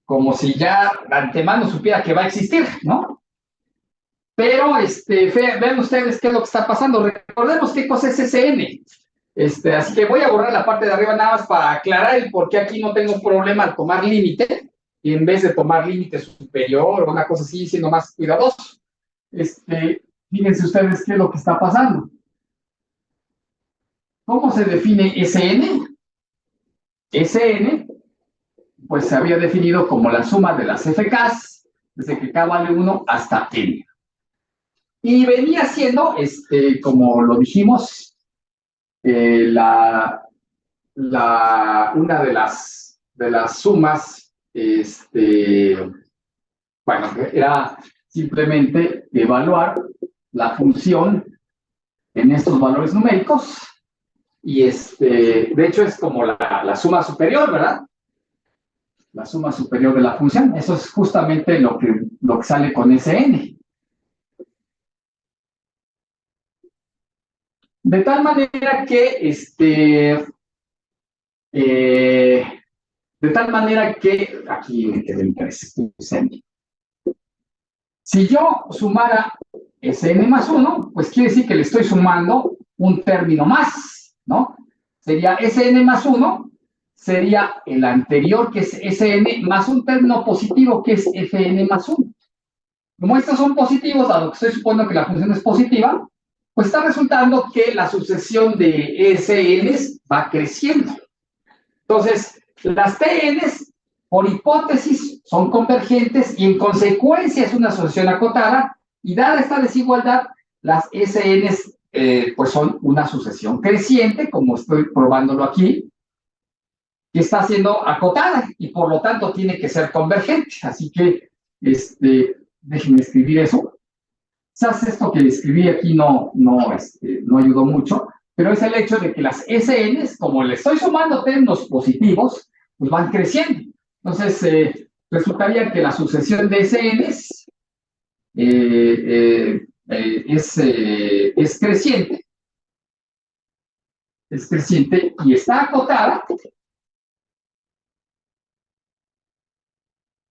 S1: Como si ya de antemano supiera que va a existir, ¿no? Pero, vean ustedes qué es lo que está pasando. Recordemos qué cosa es Sn. Así que voy a borrar la parte de arriba nada más para aclarar el por qué aquí no tengo problema al tomar límite, y en vez de tomar límite superior o una cosa así, siendo más cuidadoso. Fíjense ustedes qué es lo que está pasando. ¿Cómo se define Sn? Sn, pues se había definido como la suma de las FKs desde que K vale 1 hasta N. Y venía siendo, como lo dijimos, una de las sumas, bueno, era simplemente evaluar la función en estos valores numéricos, y de hecho es como la suma superior, ¿verdad? La suma superior de la función. Eso es justamente lo que sale con Sn. De tal manera que, aquí me quedé en 3, si yo sumara Sn más 1, pues quiere decir que le estoy sumando un término más, ¿no? Sería Sn más 1, sería el anterior, que es Sn, más un término positivo, que es Fn más 1. Como estos son positivos, dado que estoy suponiendo que la función es positiva, pues está resultando que la sucesión de Sns va creciendo. Entonces, las Tns, por hipótesis, son convergentes y en consecuencia es una sucesión acotada, y dada esta desigualdad, las Sns pues son una sucesión creciente, como estoy probándolo aquí, que está siendo acotada y por lo tanto tiene que ser convergente. Así que, déjenme escribir eso. Quizás esto que escribí aquí no ayudó mucho, pero es el hecho de que las SNs, como le estoy sumando términos positivos, pues van creciendo. Entonces, resultaría que la sucesión de SNs es creciente. Es creciente y está acotada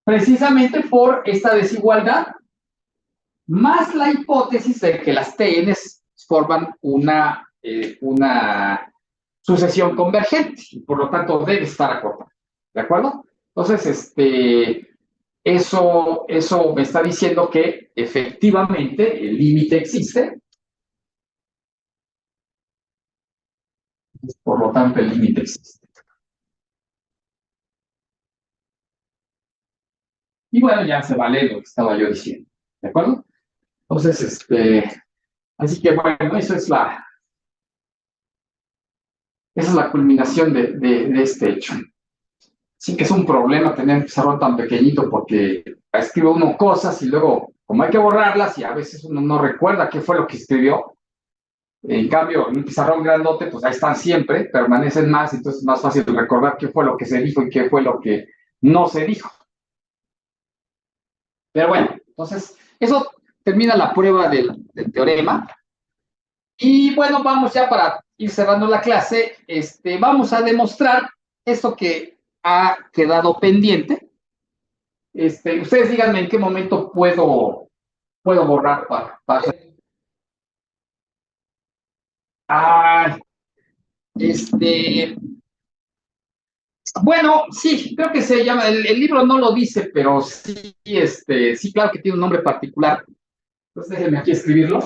S1: precisamente por esta desigualdad, más la hipótesis de que las TNs forman una sucesión convergente, y por lo tanto debe estar acotada. ¿De acuerdo? Entonces, eso me está diciendo que efectivamente el límite existe. Por lo tanto, el límite existe. Y bueno, ya se vale lo que estaba yo diciendo. ¿De acuerdo? Entonces, así que bueno, esa es la culminación de este hecho. Sí que es un problema tener un pizarrón tan pequeñito porque escribe uno cosas y luego, como hay que borrarlas y a veces uno no recuerda qué fue lo que escribió. En cambio, en un pizarrón grandote, pues ahí están siempre, permanecen más, entonces es más fácil recordar qué fue lo que se dijo y qué fue lo que no se dijo. Pero bueno, entonces, eso termina la prueba del teorema. Y bueno, vamos ya para ir cerrando la clase, vamos a demostrar esto que ha quedado pendiente. Ustedes díganme en qué momento puedo borrar para... Bueno, sí, creo que se llama, el libro no lo dice, pero sí, sí, claro que tiene un nombre particular. Entonces déjenme aquí escribirlo.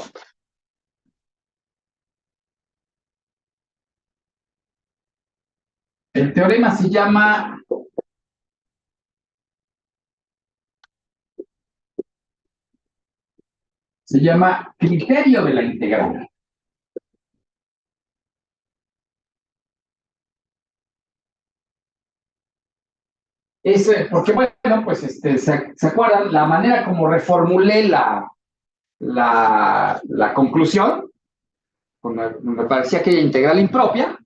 S1: El teorema se llama criterio de la integral. Porque bueno, pues ¿se acuerdan? La manera como reformulé la conclusión, me parecía aquella integral impropia,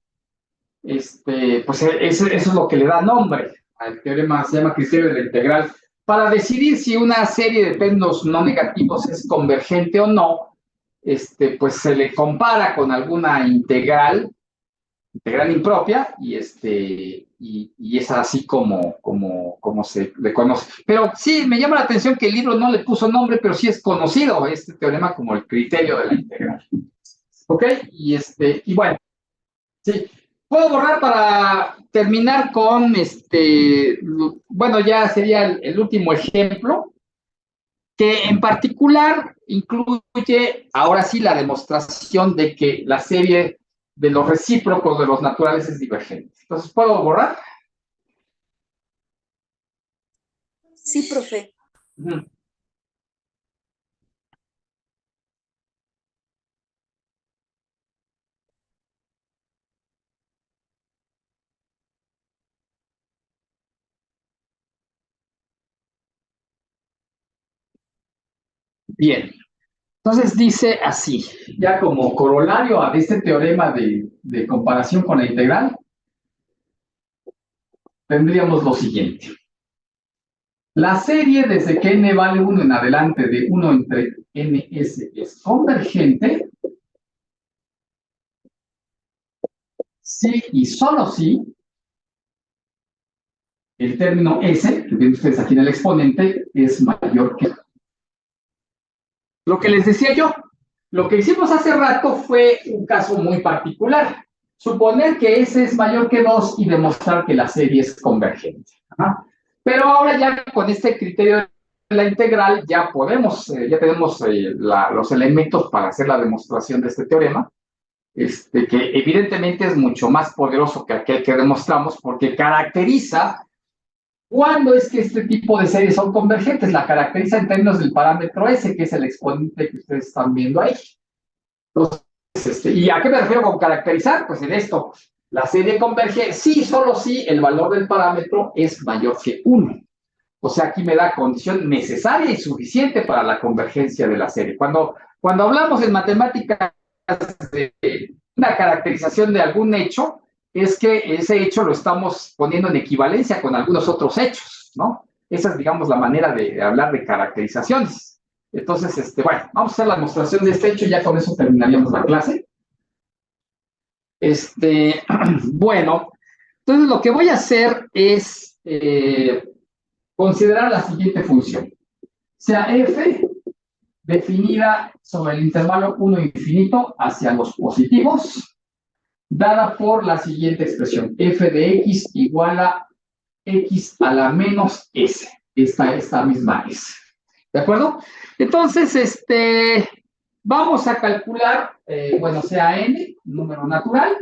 S1: pues eso es lo que le da nombre al teorema, se llama criterio de la integral, para decidir si una serie de términos no negativos es convergente o no, pues se le compara con alguna integral impropia, y es así como se le conoce. Pero sí, me llama la atención que el libro no le puso nombre, pero sí es conocido este teorema como el criterio de la integral. ¿Ok? Y bueno, sí. Puedo borrar para terminar con bueno, ya sería el último ejemplo, que en particular incluye, ahora sí, la demostración de que la serie de los recíprocos de los naturales es divergente. Entonces, ¿puedo borrar?
S3: Sí, profe.
S1: Bien. Entonces dice así, ya como corolario a este teorema de comparación con la integral, tendríamos lo siguiente. La serie desde que n vale 1 en adelante de 1 entre ns es convergente si y solo si el término s, que ven ustedes aquí en el exponente, es mayor que... Lo que les decía yo, lo que hicimos hace rato fue un caso muy particular. Suponer que s es mayor que 2 y demostrar que la serie es convergente. Ajá. Pero ahora ya con este criterio de la integral ya podemos, ya tenemos los elementos para hacer la demostración de este teorema, que evidentemente es mucho más poderoso que aquel que demostramos porque caracteriza cuándo es que este tipo de series son convergentes. La caracteriza en términos del parámetro S, que es el exponente que ustedes están viendo ahí. Entonces, ¿y a qué me refiero con caracterizar? Pues en esto, la serie converge sí, solo si el valor del parámetro es mayor que 1. O sea, aquí me da condición necesaria y suficiente para la convergencia de la serie. Cuando hablamos en matemáticas de una caracterización de algún hecho, es que ese hecho lo estamos poniendo en equivalencia con algunos otros hechos, ¿no? Esa es, digamos, la manera de hablar de caracterizaciones. Entonces, bueno, vamos a hacer la demostración de este hecho y ya con eso terminaríamos la clase. Bueno, entonces lo que voy a hacer es considerar la siguiente función. Sea f definida sobre el intervalo 1 infinito hacia los positivos, dada por la siguiente expresión, f de x igual a x a la menos s, esta misma s. ¿De acuerdo? Entonces, vamos a calcular, bueno, sea n, número natural,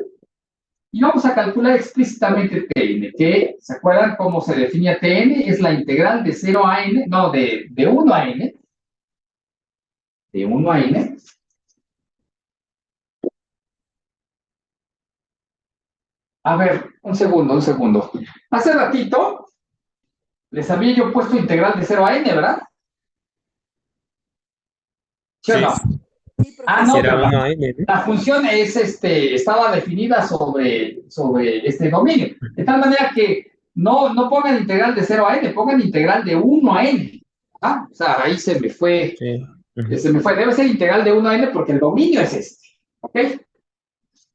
S1: y vamos a calcular explícitamente Tn, que, ¿se acuerdan cómo se definía Tn? Es la integral de 0 a n, no, de 1 a n, de 1 a n, a ver, un segundo. Hace ratito les había yo puesto integral de 0 a n, ¿verdad? ¿Sí o no? No, pero la función es, estaba definida sobre este dominio. De tal manera que no pongan integral de 0 a n, pongan integral de 1 a n. O sea, ahí se me fue. Sí. Debe ser integral de 1 a n porque el dominio es este. ¿Ok?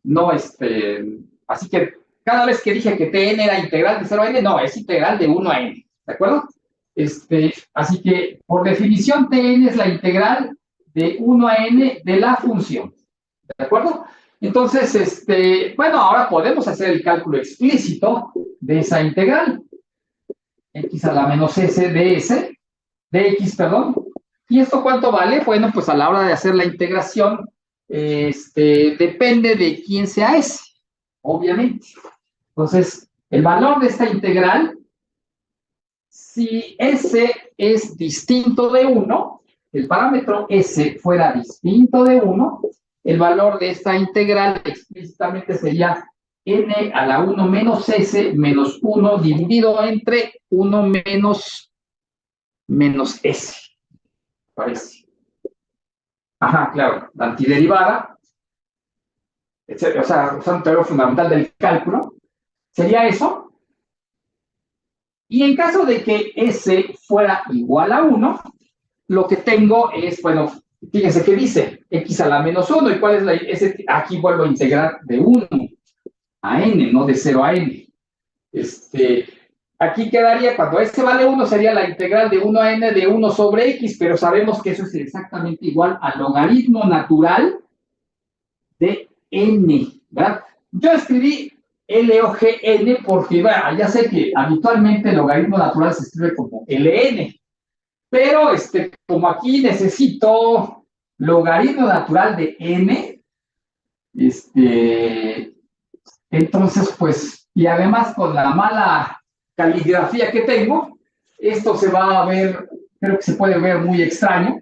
S1: No, así que cada vez que dije que Tn era integral de 0 a n, no, es integral de 1 a n. ¿De acuerdo? Así que, por definición, Tn es la integral de 1 a n de la función. ¿De acuerdo? Entonces, bueno, ahora podemos hacer el cálculo explícito de esa integral. X a la menos s de s, de x, perdón. ¿Y esto cuánto vale? Bueno, pues a la hora de hacer la integración, depende de quién sea s, obviamente. Entonces, el valor de esta integral, si s es distinto de 1, el parámetro s fuera distinto de 1, el valor de esta integral explícitamente sería n a la 1 menos s menos 1 dividido entre 1 menos s. Parece. Ajá, claro, la antiderivada, etcétera, o sea, usando teoría fundamental del cálculo, sería eso. Y en caso de que s fuera igual a 1, lo que tengo es, bueno, fíjense qué dice, x a la menos 1, ¿y cuál es la s? Aquí vuelvo a integrar de 1 a n, no de 0 a n. Aquí quedaría, cuando s vale 1, sería la integral de 1 a n de 1 sobre x, pero sabemos que eso es exactamente igual al logaritmo natural de n, ¿verdad? Yo escribí LOGN porque, bueno, ya sé que habitualmente el logaritmo natural se escribe como LN, pero como aquí necesito logaritmo natural de n, entonces, pues, y además con la mala caligrafía que tengo, esto se va a ver, creo que se puede ver muy extraño.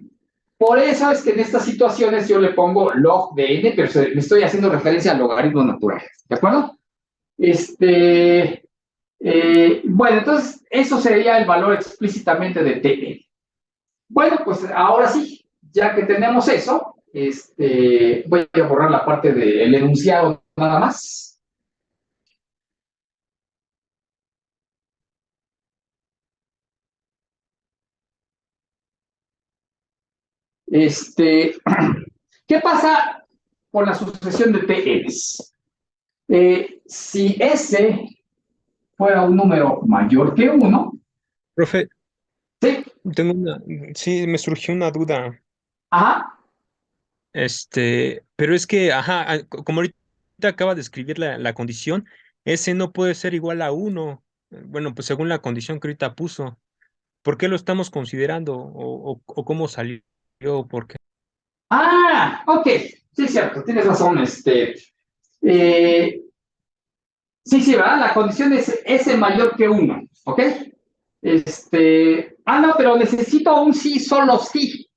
S1: Por eso es que en estas situaciones yo le pongo log de n, pero me estoy haciendo referencia al logaritmo natural, ¿de acuerdo? Bueno, entonces, eso sería el valor explícitamente de Tn. Bueno, pues ahora sí, ya que tenemos eso, voy a borrar la parte del enunciado nada más. ¿Qué pasa con la sucesión de TNs? Si S fuera un número mayor que 1,
S5: Profe,
S1: ¿sí?
S5: sí, me surgió una duda.
S1: Ajá.
S5: Pero es que, ajá, como ahorita acaba de escribir la condición, ese no puede ser igual a 1. Bueno, pues según la condición que ahorita puso. ¿Por qué lo estamos considerando? ¿O cómo salió? ¿Por qué?
S1: Ok, sí, es cierto, tienes razón. Sí, ¿verdad? La condición es S mayor que 1, ¿ok? No, pero necesito un sí, solo sí,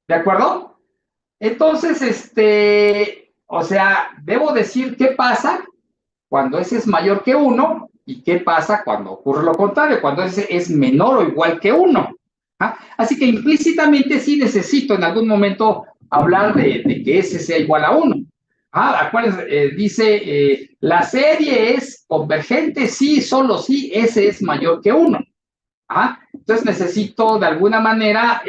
S1: ¿de acuerdo? Entonces, o sea, debo decir qué pasa cuando S es mayor que 1 y qué pasa cuando ocurre lo contrario, cuando S es menor o igual que 1. ¿Ah? Así que implícitamente sí necesito en algún momento hablar de que S sea igual a 1. Acuérdense, dice, la serie es convergente, sí, solo sí, S es mayor que 1. Entonces necesito de alguna manera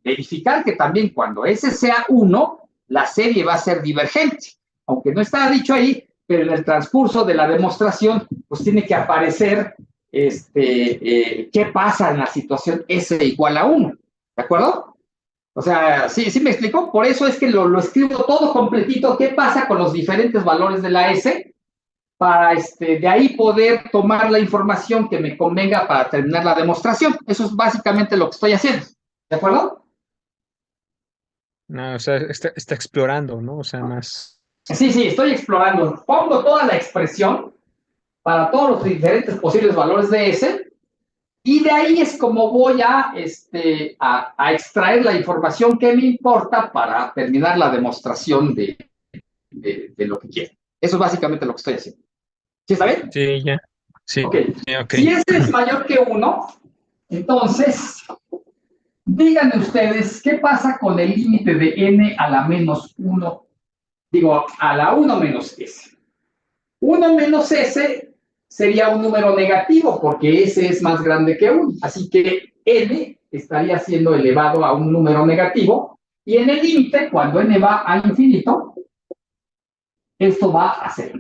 S1: verificar que también cuando S sea 1, la serie va a ser divergente. Aunque no está dicho ahí, pero en el transcurso de la demostración, pues tiene que aparecer qué pasa en la situación S igual a 1. ¿De acuerdo? O sea, sí me explicó. Por eso es que lo escribo todo completito. ¿Qué pasa con los diferentes valores de la S? Para de ahí poder tomar la información que me convenga para terminar la demostración. Eso es básicamente lo que estoy haciendo. ¿De acuerdo?
S5: No, o sea, está explorando, ¿no? O sea, más.
S1: Sí, estoy explorando. Pongo toda la expresión para todos los diferentes posibles valores de S y de ahí es como voy a extraer la información que me importa para terminar la demostración de lo que quiero. Eso es básicamente lo que estoy haciendo. ¿Sí está bien?
S5: Sí, ya. Sí,
S1: Ok.
S5: ok.
S1: Si S es mayor que 1, entonces, díganme ustedes, ¿qué pasa con el límite de n a la menos 1? Digo, a la 1 menos s. 1 menos s sería un número negativo porque s es más grande que 1. Así que n estaría siendo elevado a un número negativo. Y en el límite, cuando n va a infinito, esto va a 0.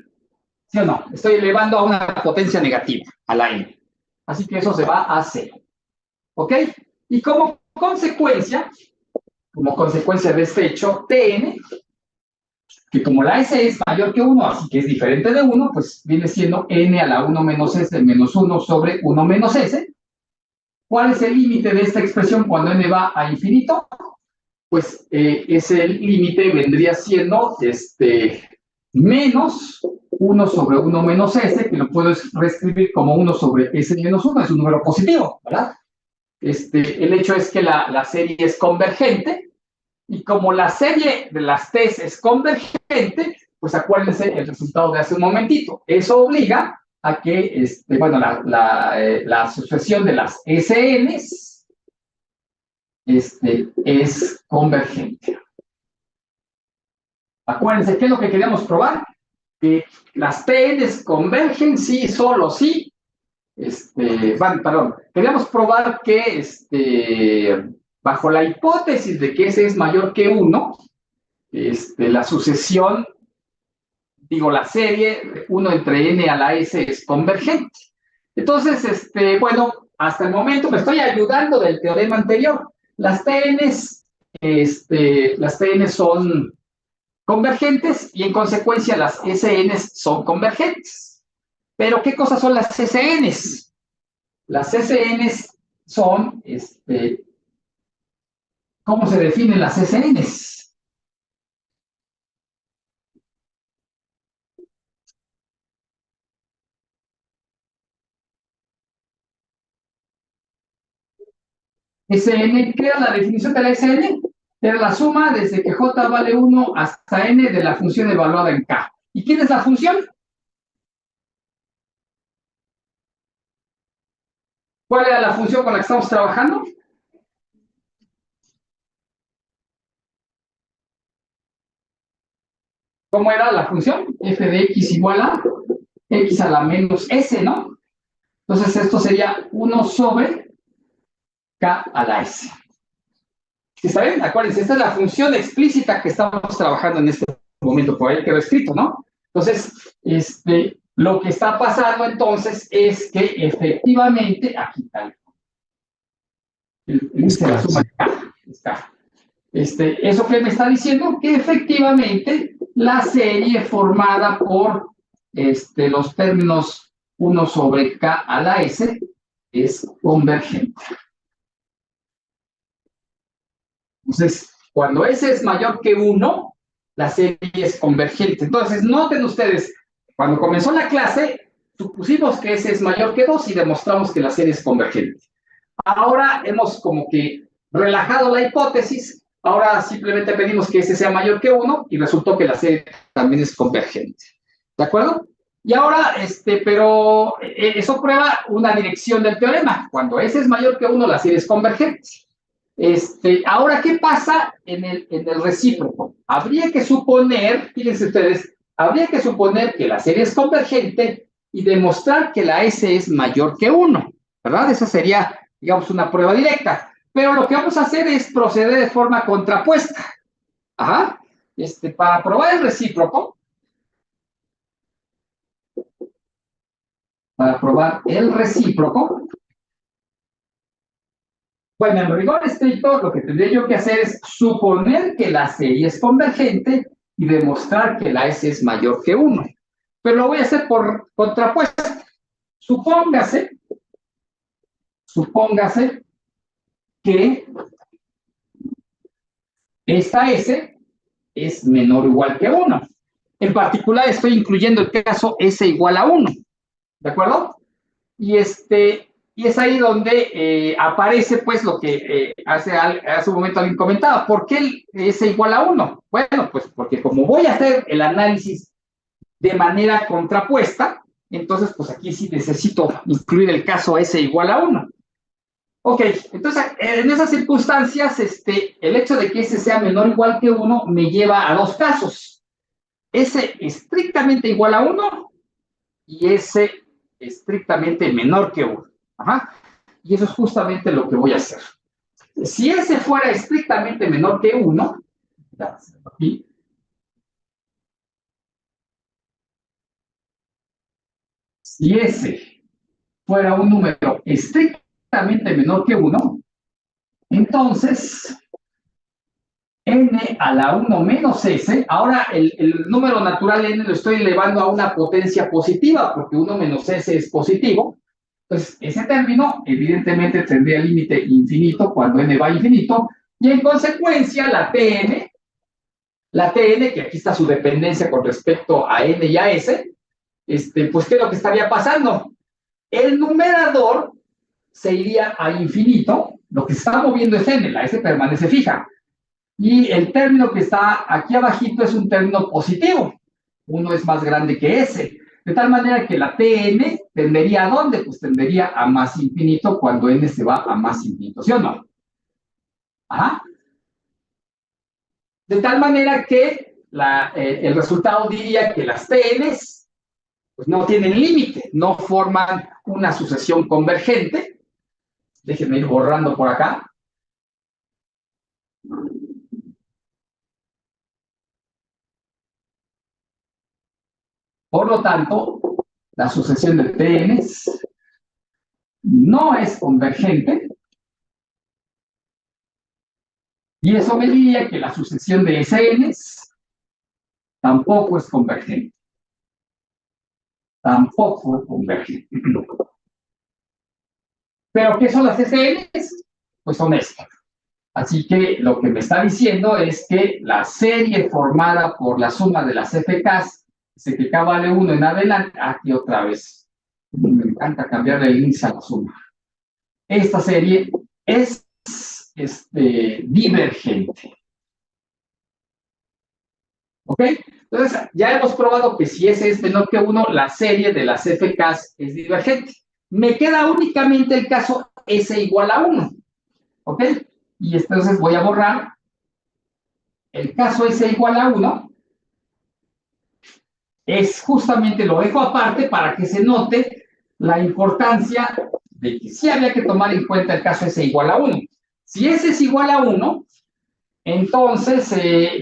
S1: ¿Sí o no? Estoy elevando a una potencia negativa, a la n. Así que eso se va a 0. ¿Ok? Y como consecuencia de este hecho, Tn, que como la S es mayor que 1, así que es diferente de 1, pues viene siendo n a la 1 menos s menos 1 sobre 1 menos s. ¿Cuál es el límite de esta expresión cuando n va a infinito? Pues ese límite vendría siendo menos 1 sobre 1 menos s, que lo puedo reescribir como 1 sobre s menos 1, es un número positivo, ¿verdad? El hecho es que la serie es convergente, y como la serie de las T es convergente, pues acuérdense el resultado de hace un momentito. Eso obliga a que, la sucesión de las SNs es convergente. Acuérdense, ¿qué es lo que queríamos probar? Que las TNs convergen sí, solo sí. Queríamos probar que bajo la hipótesis de que S es mayor que 1, la sucesión, la serie 1 entre n a la s es convergente. Entonces, bueno, hasta el momento me estoy ayudando del teorema anterior. Las TNs son convergentes y en consecuencia las SNs son convergentes. Pero, ¿qué cosas son las SNs? Las SNs son, ¿cómo se definen las SNs? SN, ¿qué era la definición de la SN? Era la suma desde que J vale 1 hasta N de la función evaluada en K. ¿Y quién es la función? ¿Cuál era la función con la que estamos trabajando? ¿Cómo era la función? F de x igual a x a la menos s, ¿no? Entonces esto sería 1 sobre k a la s. ¿Está bien? Acuérdense, esta es la función explícita que estamos trabajando en este momento, por ahí quedó escrito, ¿no? Entonces, lo que está pasando entonces es que efectivamente, aquí está, la suma de k, está. ¿Eso qué me está diciendo? Que efectivamente la serie formada por los términos 1 sobre k a la s es convergente. Entonces, cuando s es mayor que 1, la serie es convergente. Entonces, noten ustedes, cuando comenzó la clase, supusimos que s es mayor que 2 y demostramos que la serie es convergente. Ahora hemos como que relajado la hipótesis. Ahora simplemente pedimos que s sea mayor que 1 y resultó que la serie también es convergente. ¿De acuerdo? Y ahora, pero eso prueba una dirección del teorema. Cuando s es mayor que 1, la serie es convergente. Ahora, ¿qué pasa en el recíproco? Habría que suponer, fíjense ustedes, habría que suponer que la serie es convergente y demostrar que la s es mayor que 1, ¿verdad? Esa sería, digamos, una prueba directa. Pero lo que vamos a hacer es proceder de forma contrapuesta. Ajá. Para probar el recíproco, bueno, en rigor estricto, lo que tendría yo que hacer es suponer que la serie es convergente y demostrar que la S es mayor que 1. Pero lo voy a hacer por contrapuesta. Supóngase que esta S es menor o igual que 1. En particular, estoy incluyendo el caso S igual a 1. ¿De acuerdo? Y es ahí donde aparece, pues, lo que hace un momento alguien comentaba. ¿Por qué el S igual a 1? Bueno, pues porque como voy a hacer el análisis de manera contrapuesta, entonces, pues aquí sí necesito incluir el caso S igual a 1. Ok, entonces, en esas circunstancias, el hecho de que S sea menor o igual que 1 me lleva a dos casos. S estrictamente igual a 1 y S estrictamente menor que 1. Ajá. Y eso es justamente lo que voy a hacer. Si S fuera estrictamente menor que 1, aquí, si S fuera un número estrictamente menor que 1, entonces n a la 1 menos s, ahora el número natural n lo estoy elevando a una potencia positiva, porque 1 menos s es positivo. Entonces, ese término evidentemente tendría límite infinito cuando n va a infinito, y en consecuencia la Tn, que aquí está su dependencia con respecto a n y a s, pues, ¿qué es lo que estaría pasando? El numerador se iría a infinito, lo que se está moviendo es n, la s permanece fija, y el término que está aquí abajito es un término positivo, 1 es más grande que s, de tal manera que la Tn tendería a ¿dónde? Pues tendería a más infinito cuando n se va a más infinito, ¿sí o no? Ajá. De tal manera que el resultado diría que las Tn's pues no tienen límite, no forman una sucesión convergente. Déjenme ir borrando por acá. Por lo tanto, la sucesión de Tn's no es convergente. Y eso me diría que la sucesión de Sn's tampoco es convergente. Tampoco convergente. ¿Pero qué son las Sn's? Pues son estas. Así que lo que me está diciendo es que la serie formada por la suma de las FKs, que K vale 1 en adelante, aquí otra vez, me encanta cambiarle el índice a la suma. Esta serie es divergente. ¿Ok? Entonces, ya hemos probado que si S es menor que 1, la serie de las FKs es divergente. Me queda únicamente el caso S igual a 1. ¿Ok? Y entonces voy a borrar el caso S igual a 1. es justamente, lo dejo aparte para que se note la importancia de que sí había que tomar en cuenta el caso S igual a 1. Si S es igual a 1, entonces,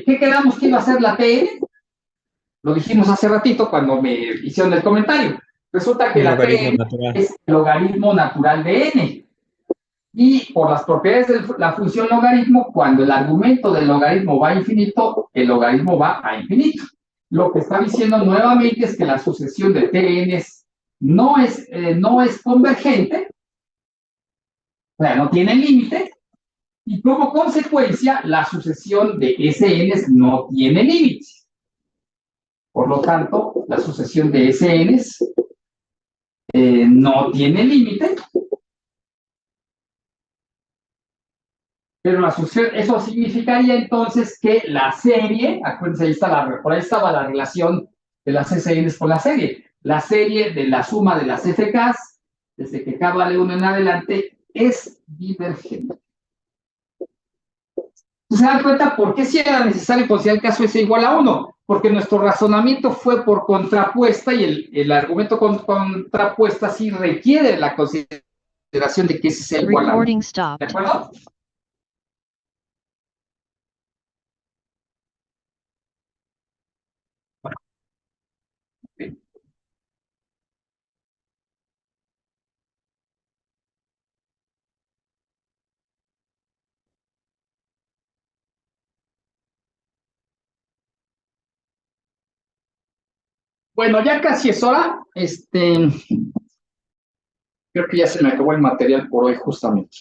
S1: ¿qué quedamos que iba a ser la TN? Lo dijimos hace ratito cuando me hicieron el comentario. Resulta que la TN es el logaritmo natural de N. Y por las propiedades de la función logaritmo, cuando el argumento del logaritmo va a infinito, el logaritmo va a infinito. Lo que está diciendo nuevamente es que la sucesión de TN no es convergente, o sea, no tiene límite, y como consecuencia, la sucesión de SN no tiene límite. Por lo tanto, la sucesión de SN no tiene límite, pero la sucesión, eso significaría entonces que la serie, acuérdense, por ahí estaba la relación de las SN con la serie de la suma de las FKs, desde que K vale 1 en adelante, es divergente. ¿Se dan cuenta por qué si era necesario considerar el caso S igual a 1? Porque nuestro razonamiento fue por contrapuesta y el argumento con contrapuesta sí requiere la consideración de que S sea igual a 1. ¿De acuerdo? Bueno, ya casi es hora. Creo que ya se me acabó el material por hoy, justamente.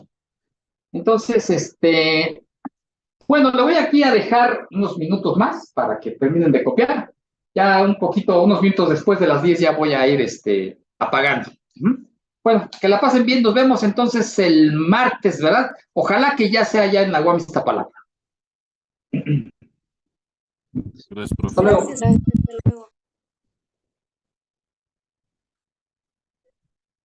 S1: Entonces, bueno, le voy aquí a dejar unos minutos más para que terminen de copiar. Ya unos minutos después de las 10 ya voy a ir apagando. Bueno, que la pasen bien. Nos vemos entonces el martes, ¿verdad? Ojalá que ya sea ya en la UAM Iztapalapa.
S4: Gracias, profe.
S1: Hasta luego.
S3: Gracias, hasta luego.